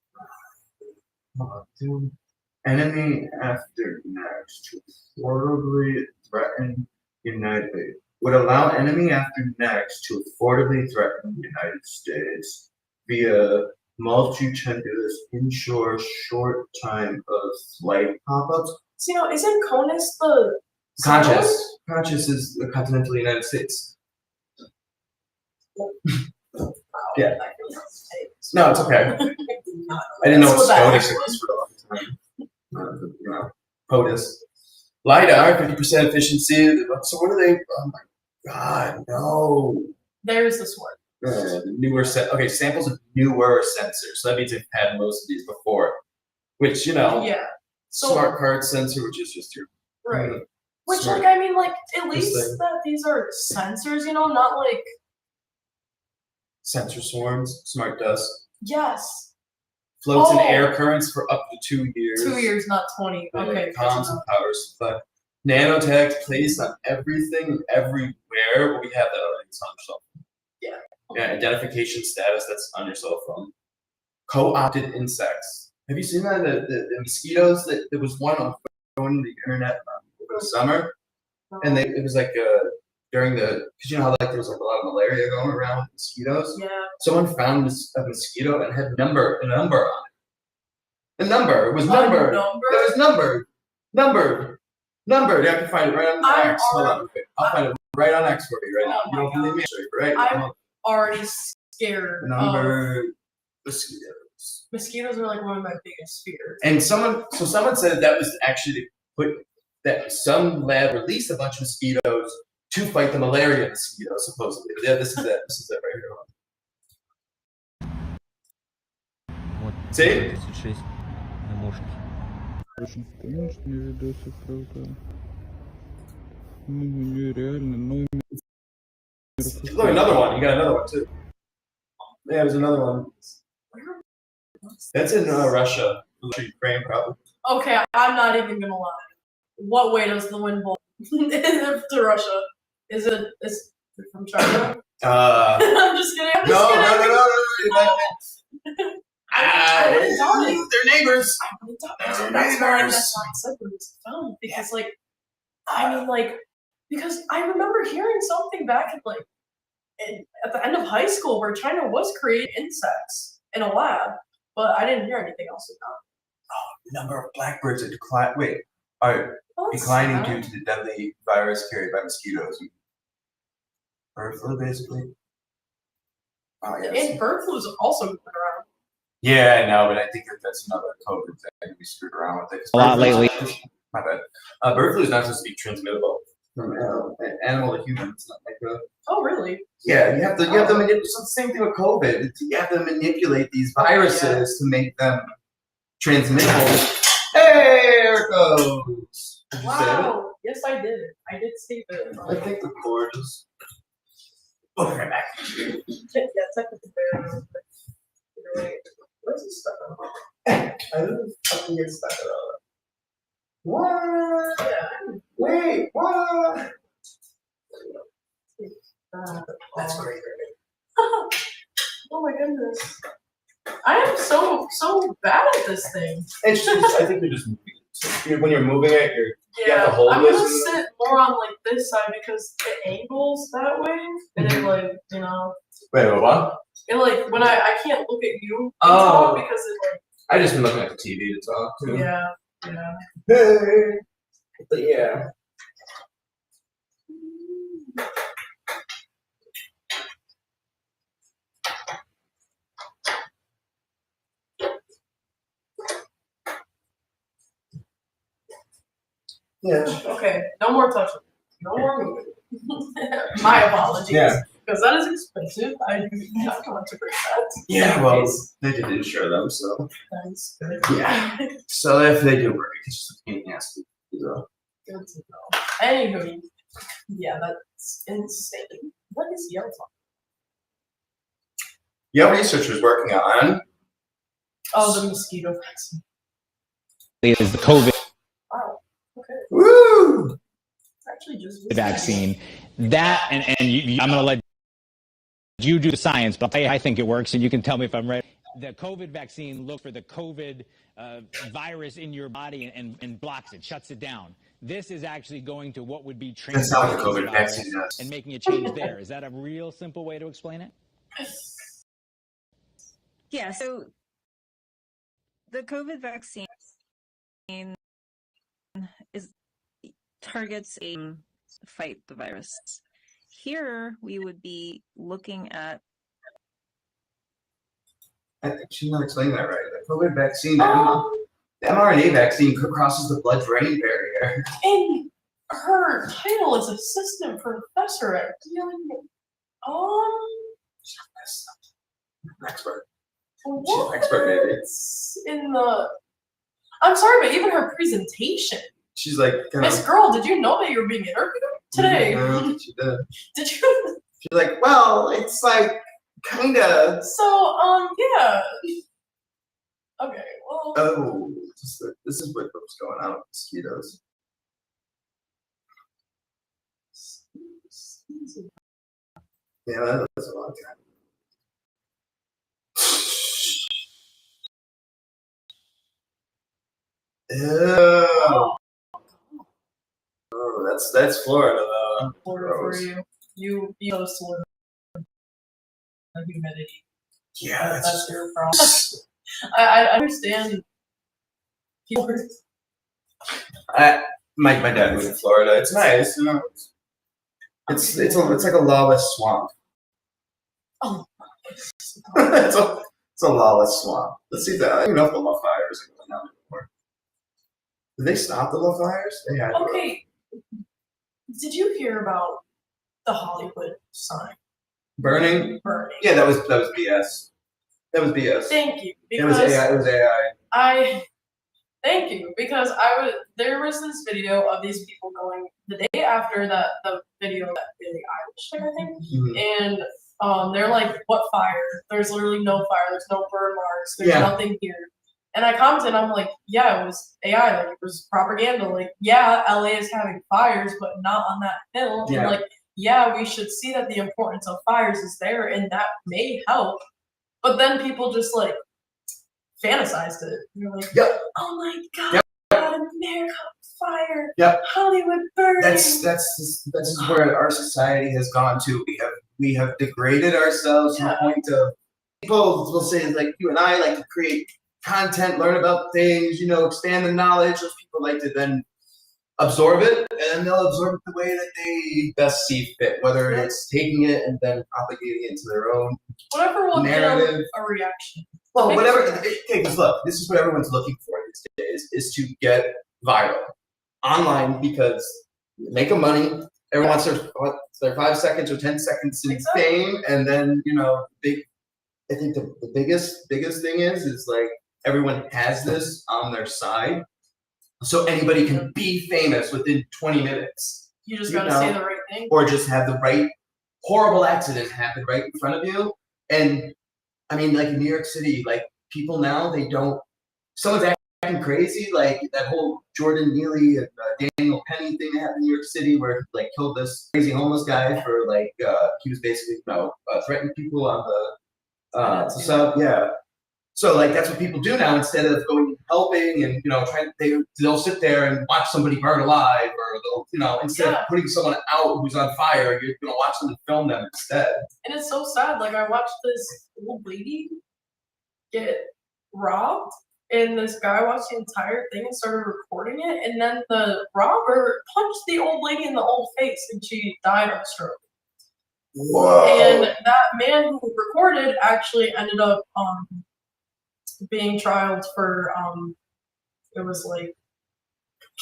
Speaker 1: Enemy after next to affordably threaten United would allow enemy after next to affordably threaten the United States via multi-tenders inshore short time of flight pop-ups.
Speaker 2: So, isn't CONUS the
Speaker 1: Conscious. Conscious is the continental United States. Yeah. No, it's okay. I didn't know what SCOTUS was for a long time. You know, POTUS. LiDAR, 50% efficiency. So what are they? Oh my god, no.
Speaker 2: There's this one.
Speaker 1: Newer samples of newer sensors. So that means they've had most of these before. Which,
Speaker 2: Yeah. So,
Speaker 1: smart card sensor, which is just your
Speaker 2: right. Which,
Speaker 1: smart-
Speaker 2: like, I mean, like, at least
Speaker 1: thing.
Speaker 2: that these are sensors, not like.
Speaker 1: sensor swarms, smart dust.
Speaker 2: Yes.
Speaker 1: Floats in air currents for up to 2 years.
Speaker 2: 2 years, not 20. Okay.
Speaker 1: Comms and power supply. Nanotech placed on everything, everywhere. Well, we have that already. It's on your cell phone.
Speaker 2: Yeah.
Speaker 1: Yeah, identification status, that's on your cell phone. Co-opted insects. Have you seen that? The mosquitoes, there was one on the internet over the summer. And it was like during because how like there was like a lot of malaria going around with mosquitoes.
Speaker 2: Yeah.
Speaker 1: Someone found a mosquito and had a number on it. A number. It was numbered. It was numbered. You have to find it right on X. Hold on. Okay. I'll find it right on X for you right now. You don't believe me? Right?
Speaker 2: I'm already scared.
Speaker 1: Number mosquitoes.
Speaker 2: Mosquitoes are like one of my biggest fears.
Speaker 1: And someone said that was actually to put that some lab released a bunch of mosquitoes to fight the malaria mosquito, supposedly. But yeah, this is it. This is it right here.
Speaker 4: Вот.
Speaker 1: See?
Speaker 4: 36 на мушке.
Speaker 5: Очень конечно видосик, правда. Ну, нереально, но...
Speaker 1: Look, another one. You got another one, too. Yeah, there's another one. That's in Russia. Ukraine, probably.
Speaker 2: Okay, I'm not even gonna lie. What way does the wind blow to Russia? Is it from China? I'm just kidding.
Speaker 1: No.
Speaker 2: They're
Speaker 1: neighbors.
Speaker 2: That's why I said it was found because, because I remember hearing something back at the end of high school where China was creating insects in a lab, but I didn't hear anything else about it.
Speaker 1: Oh, the number of blackbirds are declining due to the deadly virus carried by mosquitoes. Bird flu, basically. Oh, yes.
Speaker 2: And bird flu is also going around.
Speaker 1: Yeah, I know, but I think that's another COVID thing. We screwed around with it.
Speaker 4: A lot lately.
Speaker 1: My bad. Bird flu is not supposed to be transmittable from animal to human. It's not like a.
Speaker 2: Oh, really?
Speaker 1: Yeah, you have to manipulate. It's the same thing with COVID. You have to manipulate these viruses to make them transmittable. Hey, there it goes. Did you say it?
Speaker 2: Wow. Yes, I did. I did see it.
Speaker 1: I think the cord is. Oh, right back.
Speaker 2: Yeah, technically there. Where's it stuck on?
Speaker 1: I didn't fucking get stuck at all. What?
Speaker 2: Yeah.
Speaker 1: Wait, what? That's great.
Speaker 2: Oh my goodness. I am so bad at this thing.
Speaker 1: It's just, I think you're just moving it. When you're moving it, you have to hold
Speaker 2: I'm
Speaker 1: this.
Speaker 2: gonna sit more on like this side because it angles that way, and it
Speaker 1: Wait, what?
Speaker 2: it when I can't look at you
Speaker 1: Oh.
Speaker 2: because it
Speaker 1: I just been looking at the TV to talk too.
Speaker 2: yeah.
Speaker 1: Hey. But yeah. Yeah.
Speaker 2: Okay, no more touching. No more moving. My apologies.
Speaker 1: Yeah.
Speaker 2: Because that is expensive. I do not want to bring that.
Speaker 1: Yeah, well, they did insure them, so.
Speaker 2: That's good.
Speaker 1: Yeah. So if they do work, it's just a pain in the ass. So.
Speaker 2: Good to know. Anywho, yeah, that's insane. What is yellow?
Speaker 1: Yale researchers working on.
Speaker 2: Oh, the mosquito vaccine.
Speaker 6: Is the COVID
Speaker 2: Wow. Okay.
Speaker 1: Woo!
Speaker 2: It's actually just
Speaker 6: vaccine. That, and I'm going to let you do the science, but I think it works, and you can tell me if I'm right. The COVID vaccine looks for the COVID virus in your body and blocks it, shuts it down. This is actually going to what would be
Speaker 1: That's not what the
Speaker 6: transmitting
Speaker 1: COVID
Speaker 6: the virus
Speaker 1: vaccine does.
Speaker 6: and making a change there. Is that a real simple way to explain it?
Speaker 7: Yeah, so the COVID vaccine targets a fight the virus. Here we would be looking at.
Speaker 1: I think she's not explaining that right. The COVID vaccine, the mRNA vaccine crosses the blood-brain barrier.
Speaker 2: And her title is assistant professor at dealing.
Speaker 1: Expert.
Speaker 2: What?
Speaker 1: Expert, maybe.
Speaker 2: In the. I'm sorry, but even her presentation.
Speaker 1: She's like, kind
Speaker 2: Miss
Speaker 1: of.
Speaker 2: Girl, did you know that you were being interviewed today?
Speaker 1: She did.
Speaker 2: Did you?
Speaker 1: She's like, well, it's like, kinda.
Speaker 2: So, yeah. Okay, well.
Speaker 1: Oh, this is what's going on with mosquitoes. Yeah, that was a long time. Oh, that's Florida though.
Speaker 2: Florida for you. You close to live in the humidity.
Speaker 1: Yeah,
Speaker 2: That's your problem. I understand.
Speaker 1: My dad moved to Florida. It's nice, you know. It's like a lawless swamp.
Speaker 2: Oh.
Speaker 1: it's a lawless swamp. Let's see that. I don't even know if the love fires are going on anymore. Did they stop the love fires? They had to.
Speaker 2: Okay. Did you hear about the Hollywood sign
Speaker 1: Burning?
Speaker 2: burning?
Speaker 1: Yeah, that was BS. That was BS.
Speaker 2: Thank you.
Speaker 1: It was AI. It was AI.
Speaker 2: Thank you, because there was this video of these people going the day after the video that Billie Eilish did, I think,
Speaker 1: Mhm.
Speaker 2: and they're like, "What fire? There's literally no fire. There's no burn marks. There's
Speaker 1: Yeah.
Speaker 2: nothing here." And I commented, I'm like, "Yeah, it was AI. Like it was propaganda. Like, yeah, LA is having fires, but not on that hill.
Speaker 1: Yeah.
Speaker 2: And like, yeah, we should see that the importance of fires is there, and that may help." But then people just like fantasized it. You're like,
Speaker 1: Yep.
Speaker 2: "Oh my God,
Speaker 1: Yep.
Speaker 2: America on fire!
Speaker 1: Yep.
Speaker 2: Hollywood burning!"
Speaker 1: That's where our society has gone to. We have degraded ourselves to the point of people will say like you and I like to create content, learn about things, you know, expand the knowledge. Those people like to then absorb it, and they'll absorb it the way that they best see fit, whether it's taking it and then propagating it into their own
Speaker 2: whatever will get
Speaker 1: narrative.
Speaker 2: a reaction.
Speaker 1: Well,
Speaker 2: Make
Speaker 1: whatever.
Speaker 2: sure.
Speaker 1: Okay, because look, this is what everyone's looking for these days: is to get viral online because you make them money. Everyone wants their 5 seconds or 10 seconds in
Speaker 2: Exactly.
Speaker 1: fame, and then you know, I think the biggest thing is like everyone has this on their side, so anybody can be famous within 20 minutes,
Speaker 2: You just
Speaker 1: you
Speaker 2: gotta
Speaker 1: know,
Speaker 2: say the right thing.
Speaker 1: or just have the right horrible accident happen right in front of you. And I mean, like in New York City, like people now someone's acting crazy, like that whole Jordan Neely and Daniel Penny thing that happened in New York City, where he like killed this crazy homeless guy for like he was basically threatening people on the sub. Yeah. So like that's what people do now, instead of going and helping and they'll sit there and watch somebody burn alive, or they'll instead of putting someone out who's on fire, you're gonna watch them and film them instead.
Speaker 2: And it's so sad. Like I watched this old lady get robbed, and this guy watched the entire thing and started recording it, and then the robber punched the old lady in the old face, and she died of a stroke.
Speaker 1: Whoa.
Speaker 2: And that man who recorded actually ended up being trialed for it was like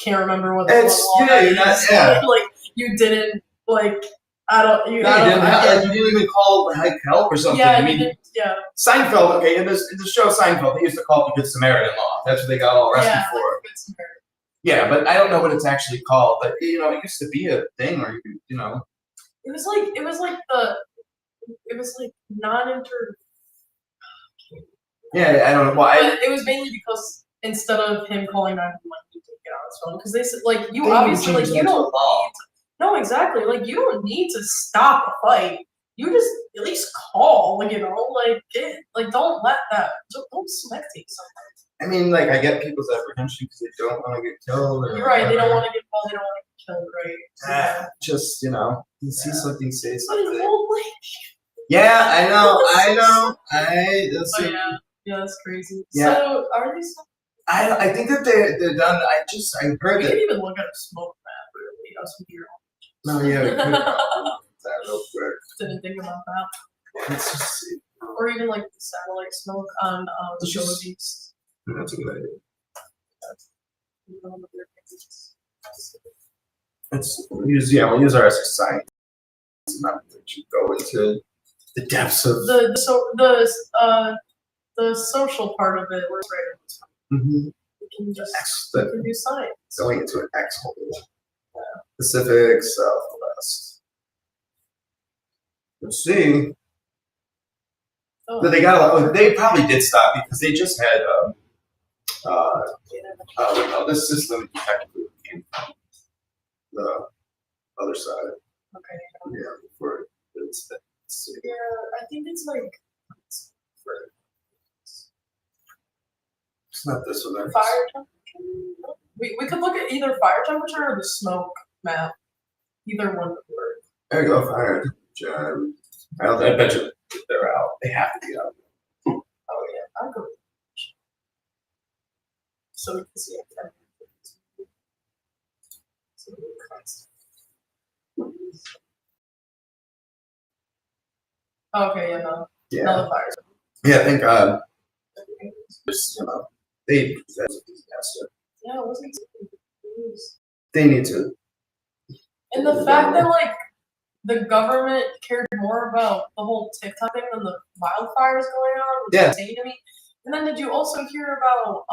Speaker 2: can't remember what the law is. Like you didn't like you
Speaker 1: didn't even call like help or something.
Speaker 2: Yeah,
Speaker 1: I mean, Seinfeld. Okay, in the show Seinfeld, they used to call it the Good Samaritan law. That's what they got all arrested for.
Speaker 2: Like Good Samaritan.
Speaker 1: Yeah, but I don't know what it's actually called. But it used to be a thing where
Speaker 2: It was like non-inter.
Speaker 1: Yeah, I don't know. Well,
Speaker 2: But it was mainly because instead of him calling 911, he didn't get on his phone because they said like you
Speaker 1: They
Speaker 2: obviously like
Speaker 1: changed
Speaker 2: you
Speaker 1: into
Speaker 2: don't
Speaker 1: a law.
Speaker 2: need to, no exactly like you don't need to stop a fight. You just at least call, like don't let that don't spectate something.
Speaker 1: I mean, like, I get people's apprehension because they don't want to get killed. Or
Speaker 2: You're right. They don't
Speaker 1: whatever.
Speaker 2: want to get called. They don't want to get killed. Right.
Speaker 1: Just you see something, say
Speaker 2: But it's
Speaker 1: something.
Speaker 2: old lady.
Speaker 1: Yeah, I know.
Speaker 2: Oh yeah, that's crazy.
Speaker 1: Yeah.
Speaker 2: So are these?
Speaker 1: I think that they're done. I heard
Speaker 2: We
Speaker 1: that.
Speaker 2: can even look at a smoke map. Really, us here.
Speaker 1: No, yeah, we could that real quick.
Speaker 2: Didn't think about that.
Speaker 1: Let's just see.
Speaker 2: Or even like the satellite smoke on the
Speaker 1: Let's just-
Speaker 2: Philippines.
Speaker 1: That's a good idea. We'll use our science map to go into the depths of
Speaker 2: The social part of it, we're right.
Speaker 1: Mhm.
Speaker 2: We can just
Speaker 1: the
Speaker 2: we can do science.
Speaker 1: going into an X hole. Pacific Southwest. Let's see.
Speaker 2: Oh,
Speaker 1: But they got a lot. Oh, they probably did stop because they just had this system technically came from the other side.
Speaker 2: okay.
Speaker 1: Yeah, before it's
Speaker 2: Yeah, I think it's like
Speaker 1: it's not this one.
Speaker 2: fire temperature. We could look at either fire temperature or the smoke map. Either one would work.
Speaker 1: There you go, fire. I bet you they're out. They have to be out.
Speaker 2: Oh yeah, I'll go with that. So we can see it. Okay, yeah, no.
Speaker 1: Yeah.
Speaker 2: No, the fires.
Speaker 1: Yeah, I think just, that's a disaster.
Speaker 2: Yeah, it wasn't it was.
Speaker 1: They need to.
Speaker 2: And the fact that like the government cared more about the whole TikTok thing than the wildfires going on was
Speaker 1: Yeah.
Speaker 2: insane to me. And then did you also hear about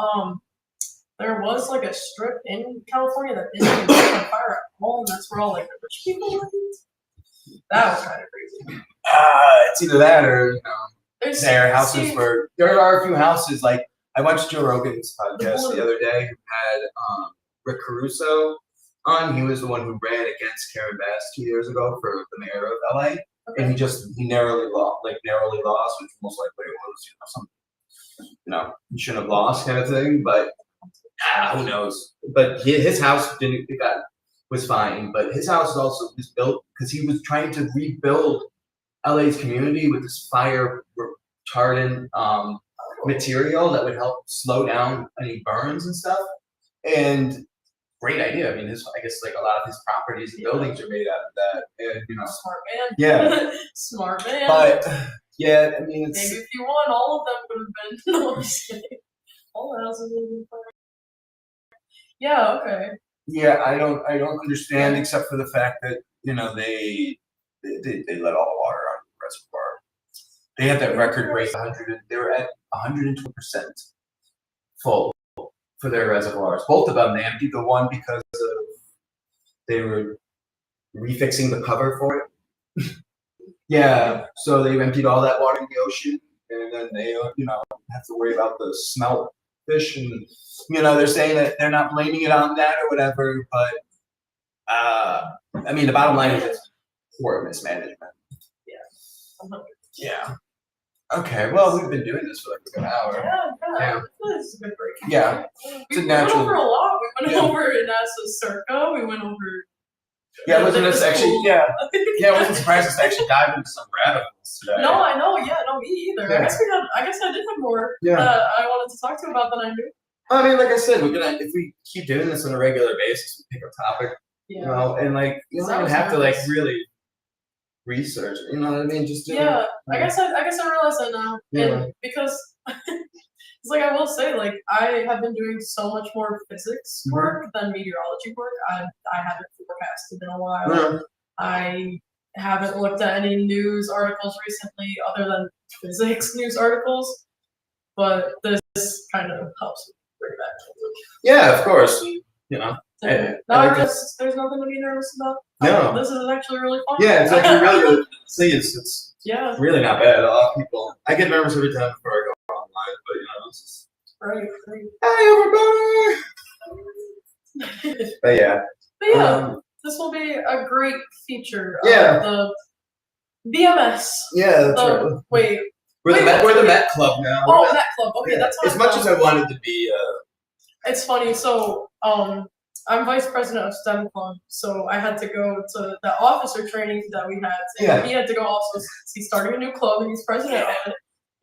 Speaker 2: there was like a strip in California that isn't even on fire at all, and that's where all like the rich people lived? That was kind of crazy.
Speaker 1: It's either that or
Speaker 2: There's
Speaker 1: their houses where there are a few houses. Like I watched Joe Rogan's podcast the other day who had Rick Caruso on. He was the one who ran against Karen Bass 2 years ago for the mayor of LA, and he narrowly lost, which most likely it was something he shouldn't have lost kind of thing. But who knows? But his house was fine, but his house was built because he was trying to rebuild LA's community with this fire retardant material that would help slow down any burns and stuff. And great idea. I mean, I guess like a lot of his properties and buildings are made out of that. And
Speaker 2: smart man.
Speaker 1: Yeah.
Speaker 2: Smart man.
Speaker 1: But yeah, I mean, it's
Speaker 2: maybe if you won, all of them would have been. No, I'm just kidding. All the houses would have been fire. Yeah. Okay.
Speaker 1: yeah, I don't understand except for the fact that they let all the water out of the reservoir. They had that record break 100. They were at 120% full for their reservoirs. Both of them, they emptied the one because they were refixing the cover for it. Yeah, so they emptied all that water in the ocean, and then they have to worry about the smelt fish, and they're saying that they're not blaming it on that or whatever, but I mean the bottom line is it's poor mismanagement. Yeah. Okay, well we've been doing this for like a good hour.
Speaker 2: Yeah. This is a good break.
Speaker 1: Yeah.
Speaker 2: We went over a lot. We went over NASA Circa. We went over.
Speaker 1: Yeah, wasn't this actually? Yeah, I wasn't surprised to actually dive into some rabbit holes today.
Speaker 2: No, I know. Yeah, no, me either.
Speaker 1: Yeah.
Speaker 2: I guess I did have more
Speaker 1: Yeah.
Speaker 2: that I wanted to talk to about than I knew.
Speaker 1: I mean, like I said, if we keep doing this on a regular basis, we pick a topic,
Speaker 2: Yeah.
Speaker 1: and like you don't even have to like really research. You know what I mean? Just do
Speaker 2: Yeah.
Speaker 1: it.
Speaker 2: I guess I realize that now,
Speaker 1: Yeah.
Speaker 2: and because it's like I will say, like I have been doing so much more physics work than meteorology work. I haven't forecasted in a while.
Speaker 1: Yeah.
Speaker 2: I haven't looked at any news articles recently other than physics news articles, but this kind of helps me bring that.
Speaker 1: Yeah, of course.
Speaker 2: There's nothing to be nervous about.
Speaker 3: No.
Speaker 2: This is actually really fun.
Speaker 3: Yeah, it's actually really good. See, it's
Speaker 2: Yeah.
Speaker 3: really not bad. A lot of people. I get nervous every time before I go online, but it's just.
Speaker 2: Right.
Speaker 3: Hey everybody! But yeah.
Speaker 2: But yeah, this will be a great feature of
Speaker 3: Yeah.
Speaker 2: the BMS.
Speaker 3: Yeah, that's right.
Speaker 2: Wait.
Speaker 3: We're the
Speaker 2: wait.
Speaker 3: Met Club now.
Speaker 2: Oh, Met Club. Okay,
Speaker 3: Yeah.
Speaker 2: that's what
Speaker 3: As much as I wanted to be.
Speaker 2: It's funny. So, I'm vice president of STEM Club, so I had to go to the officer training that we had. And
Speaker 3: Yeah.
Speaker 2: he had to go also since he's starting a new club and he's president of it.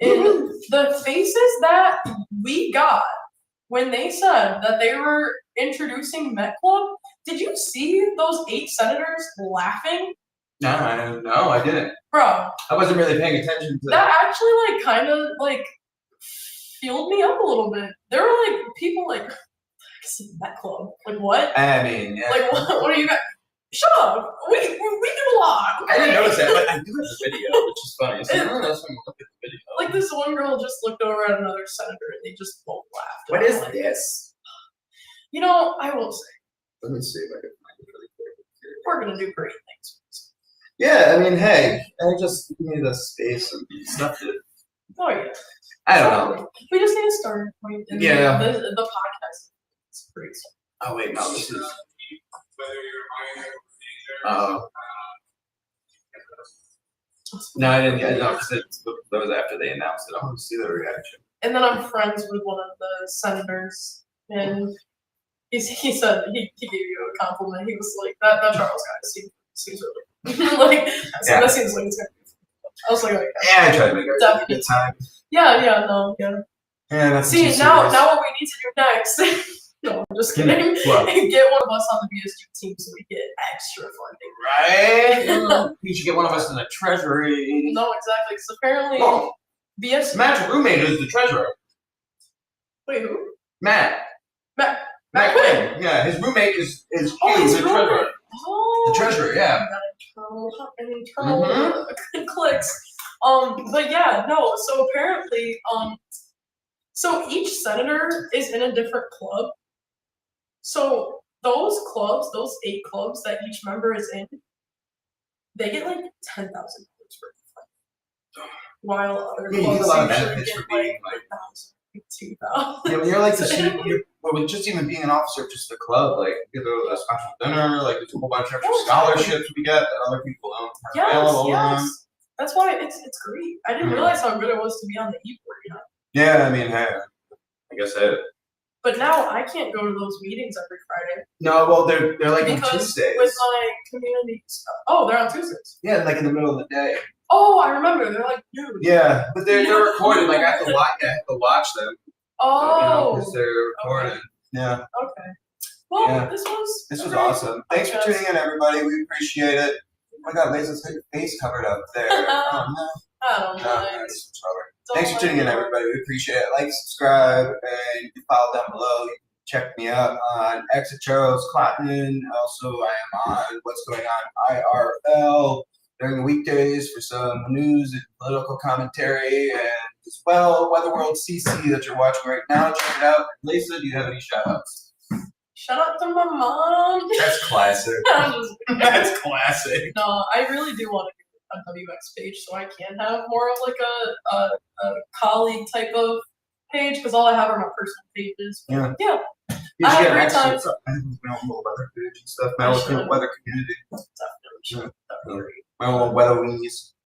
Speaker 2: And the faces that we got when they said that they were introducing Met Club, did you see those 8 senators laughing?
Speaker 3: No, I didn't.
Speaker 2: Bro,
Speaker 3: I wasn't really paying attention to
Speaker 2: that actually kind of fueled me up a little bit. There were people Met Club. What?
Speaker 3: I mean, yeah.
Speaker 2: What are you guys? Shut up! We do a lot.
Speaker 3: I didn't notice that, but I do have the video, which is funny. So no one else can look at the video.
Speaker 2: This one girl just looked over at another senator and they just both laughed.
Speaker 3: What is this?
Speaker 2: I will say.
Speaker 3: Let me see if I can find it really quick.
Speaker 2: We're gonna do great things.
Speaker 3: Yeah, I mean, hey, I just need a space and stuff to.
Speaker 2: Oh yeah.
Speaker 3: I don't know.
Speaker 2: We just need a starting point. And
Speaker 3: Yeah.
Speaker 2: The podcast. It's great stuff.
Speaker 3: Oh wait, no, this is. No, I didn't get it. No, because that was after they announced it. I want to see the reaction.
Speaker 2: And then I'm friends with one of the senators, and he said he gave you a compliment. He was like, that Charles guy seems really
Speaker 3: Yeah.
Speaker 2: that seems like it's gonna be fun. I was like, okay.
Speaker 3: Yeah, I try to make it a good time.
Speaker 2: Yeah.
Speaker 3: Yeah, that's
Speaker 2: See, now what we need to do next. No, I'm just kidding.
Speaker 3: What?
Speaker 2: Get one of us on the BSG team so we get extra funding.
Speaker 3: Right? You should get one of us in the treasury.
Speaker 2: No, exactly. Because apparently,
Speaker 3: Well,
Speaker 2: BSG.
Speaker 3: Matt's roommate is the treasurer.
Speaker 2: Wait, who?
Speaker 3: Matt
Speaker 2: Matt
Speaker 3: Quinn. Yeah, his roommate is
Speaker 2: his
Speaker 3: the treasurer.
Speaker 2: roommate. Oh.
Speaker 3: The treasurer, yeah.
Speaker 2: Internal clicks. But yeah, no. So apparently, so each senator is in a different club. So those clubs, those 8 clubs that each member is in, they get $10,000 worth of funding. While other
Speaker 3: Yeah, you
Speaker 2: clubs
Speaker 3: get a lot of
Speaker 2: usually
Speaker 3: benefits
Speaker 2: get
Speaker 3: for being
Speaker 2: 2,000.
Speaker 3: Yeah, when you're the senior, well, just even being an officer of just the club, you get a special dinner, there's a whole bunch of extra scholarships we get that other people don't have available.
Speaker 2: Yes. That's why it's great. I didn't realize how good it was to be on the e-board,
Speaker 3: Yeah, I mean, hey, I guess
Speaker 2: But now I can't go to those meetings every Friday.
Speaker 3: No, well, they're on
Speaker 2: Because
Speaker 3: Tuesdays.
Speaker 2: with my community stuff. Oh, they're on Tuesdays.
Speaker 3: Yeah, in the middle of the day.
Speaker 2: Oh, I remember. They're noon.
Speaker 3: Yeah, but they're recorded. I have to watch them.
Speaker 2: Oh.
Speaker 3: Because they're recorded. Okay. Yeah.
Speaker 2: Okay. Well,
Speaker 3: Yeah.
Speaker 2: this was
Speaker 3: awesome. Thanks for tuning in, everybody. We appreciate it. Oh my God, Lisa's face covered up there. Oh no.
Speaker 2: I don't know.
Speaker 3: No, that's rubber. Thanks for tuning in, everybody. We appreciate it. Like, subscribe, and you can follow down below. You can check me out on X at Charles Cotton. Also, I am on What's Going On IRL during the weekdays for some news and political commentary, and as well, Weather World CC that you're watching right now. Check it out. Lisa, do you have any shout-outs?
Speaker 2: Shout out to my mom.
Speaker 3: That's classic. That's classic.
Speaker 2: No, I really do want to get a WX page so I can have more of a colleague type of page because all I have are my personal pages.
Speaker 3: Yeah.
Speaker 2: Yeah.
Speaker 3: You
Speaker 2: I
Speaker 3: should
Speaker 2: have
Speaker 3: get
Speaker 2: great
Speaker 3: access
Speaker 2: time.
Speaker 3: to my own little weather page and stuff. My
Speaker 2: I
Speaker 3: own
Speaker 2: should.
Speaker 3: weather community.
Speaker 2: Definitely.
Speaker 3: My own weather weenies.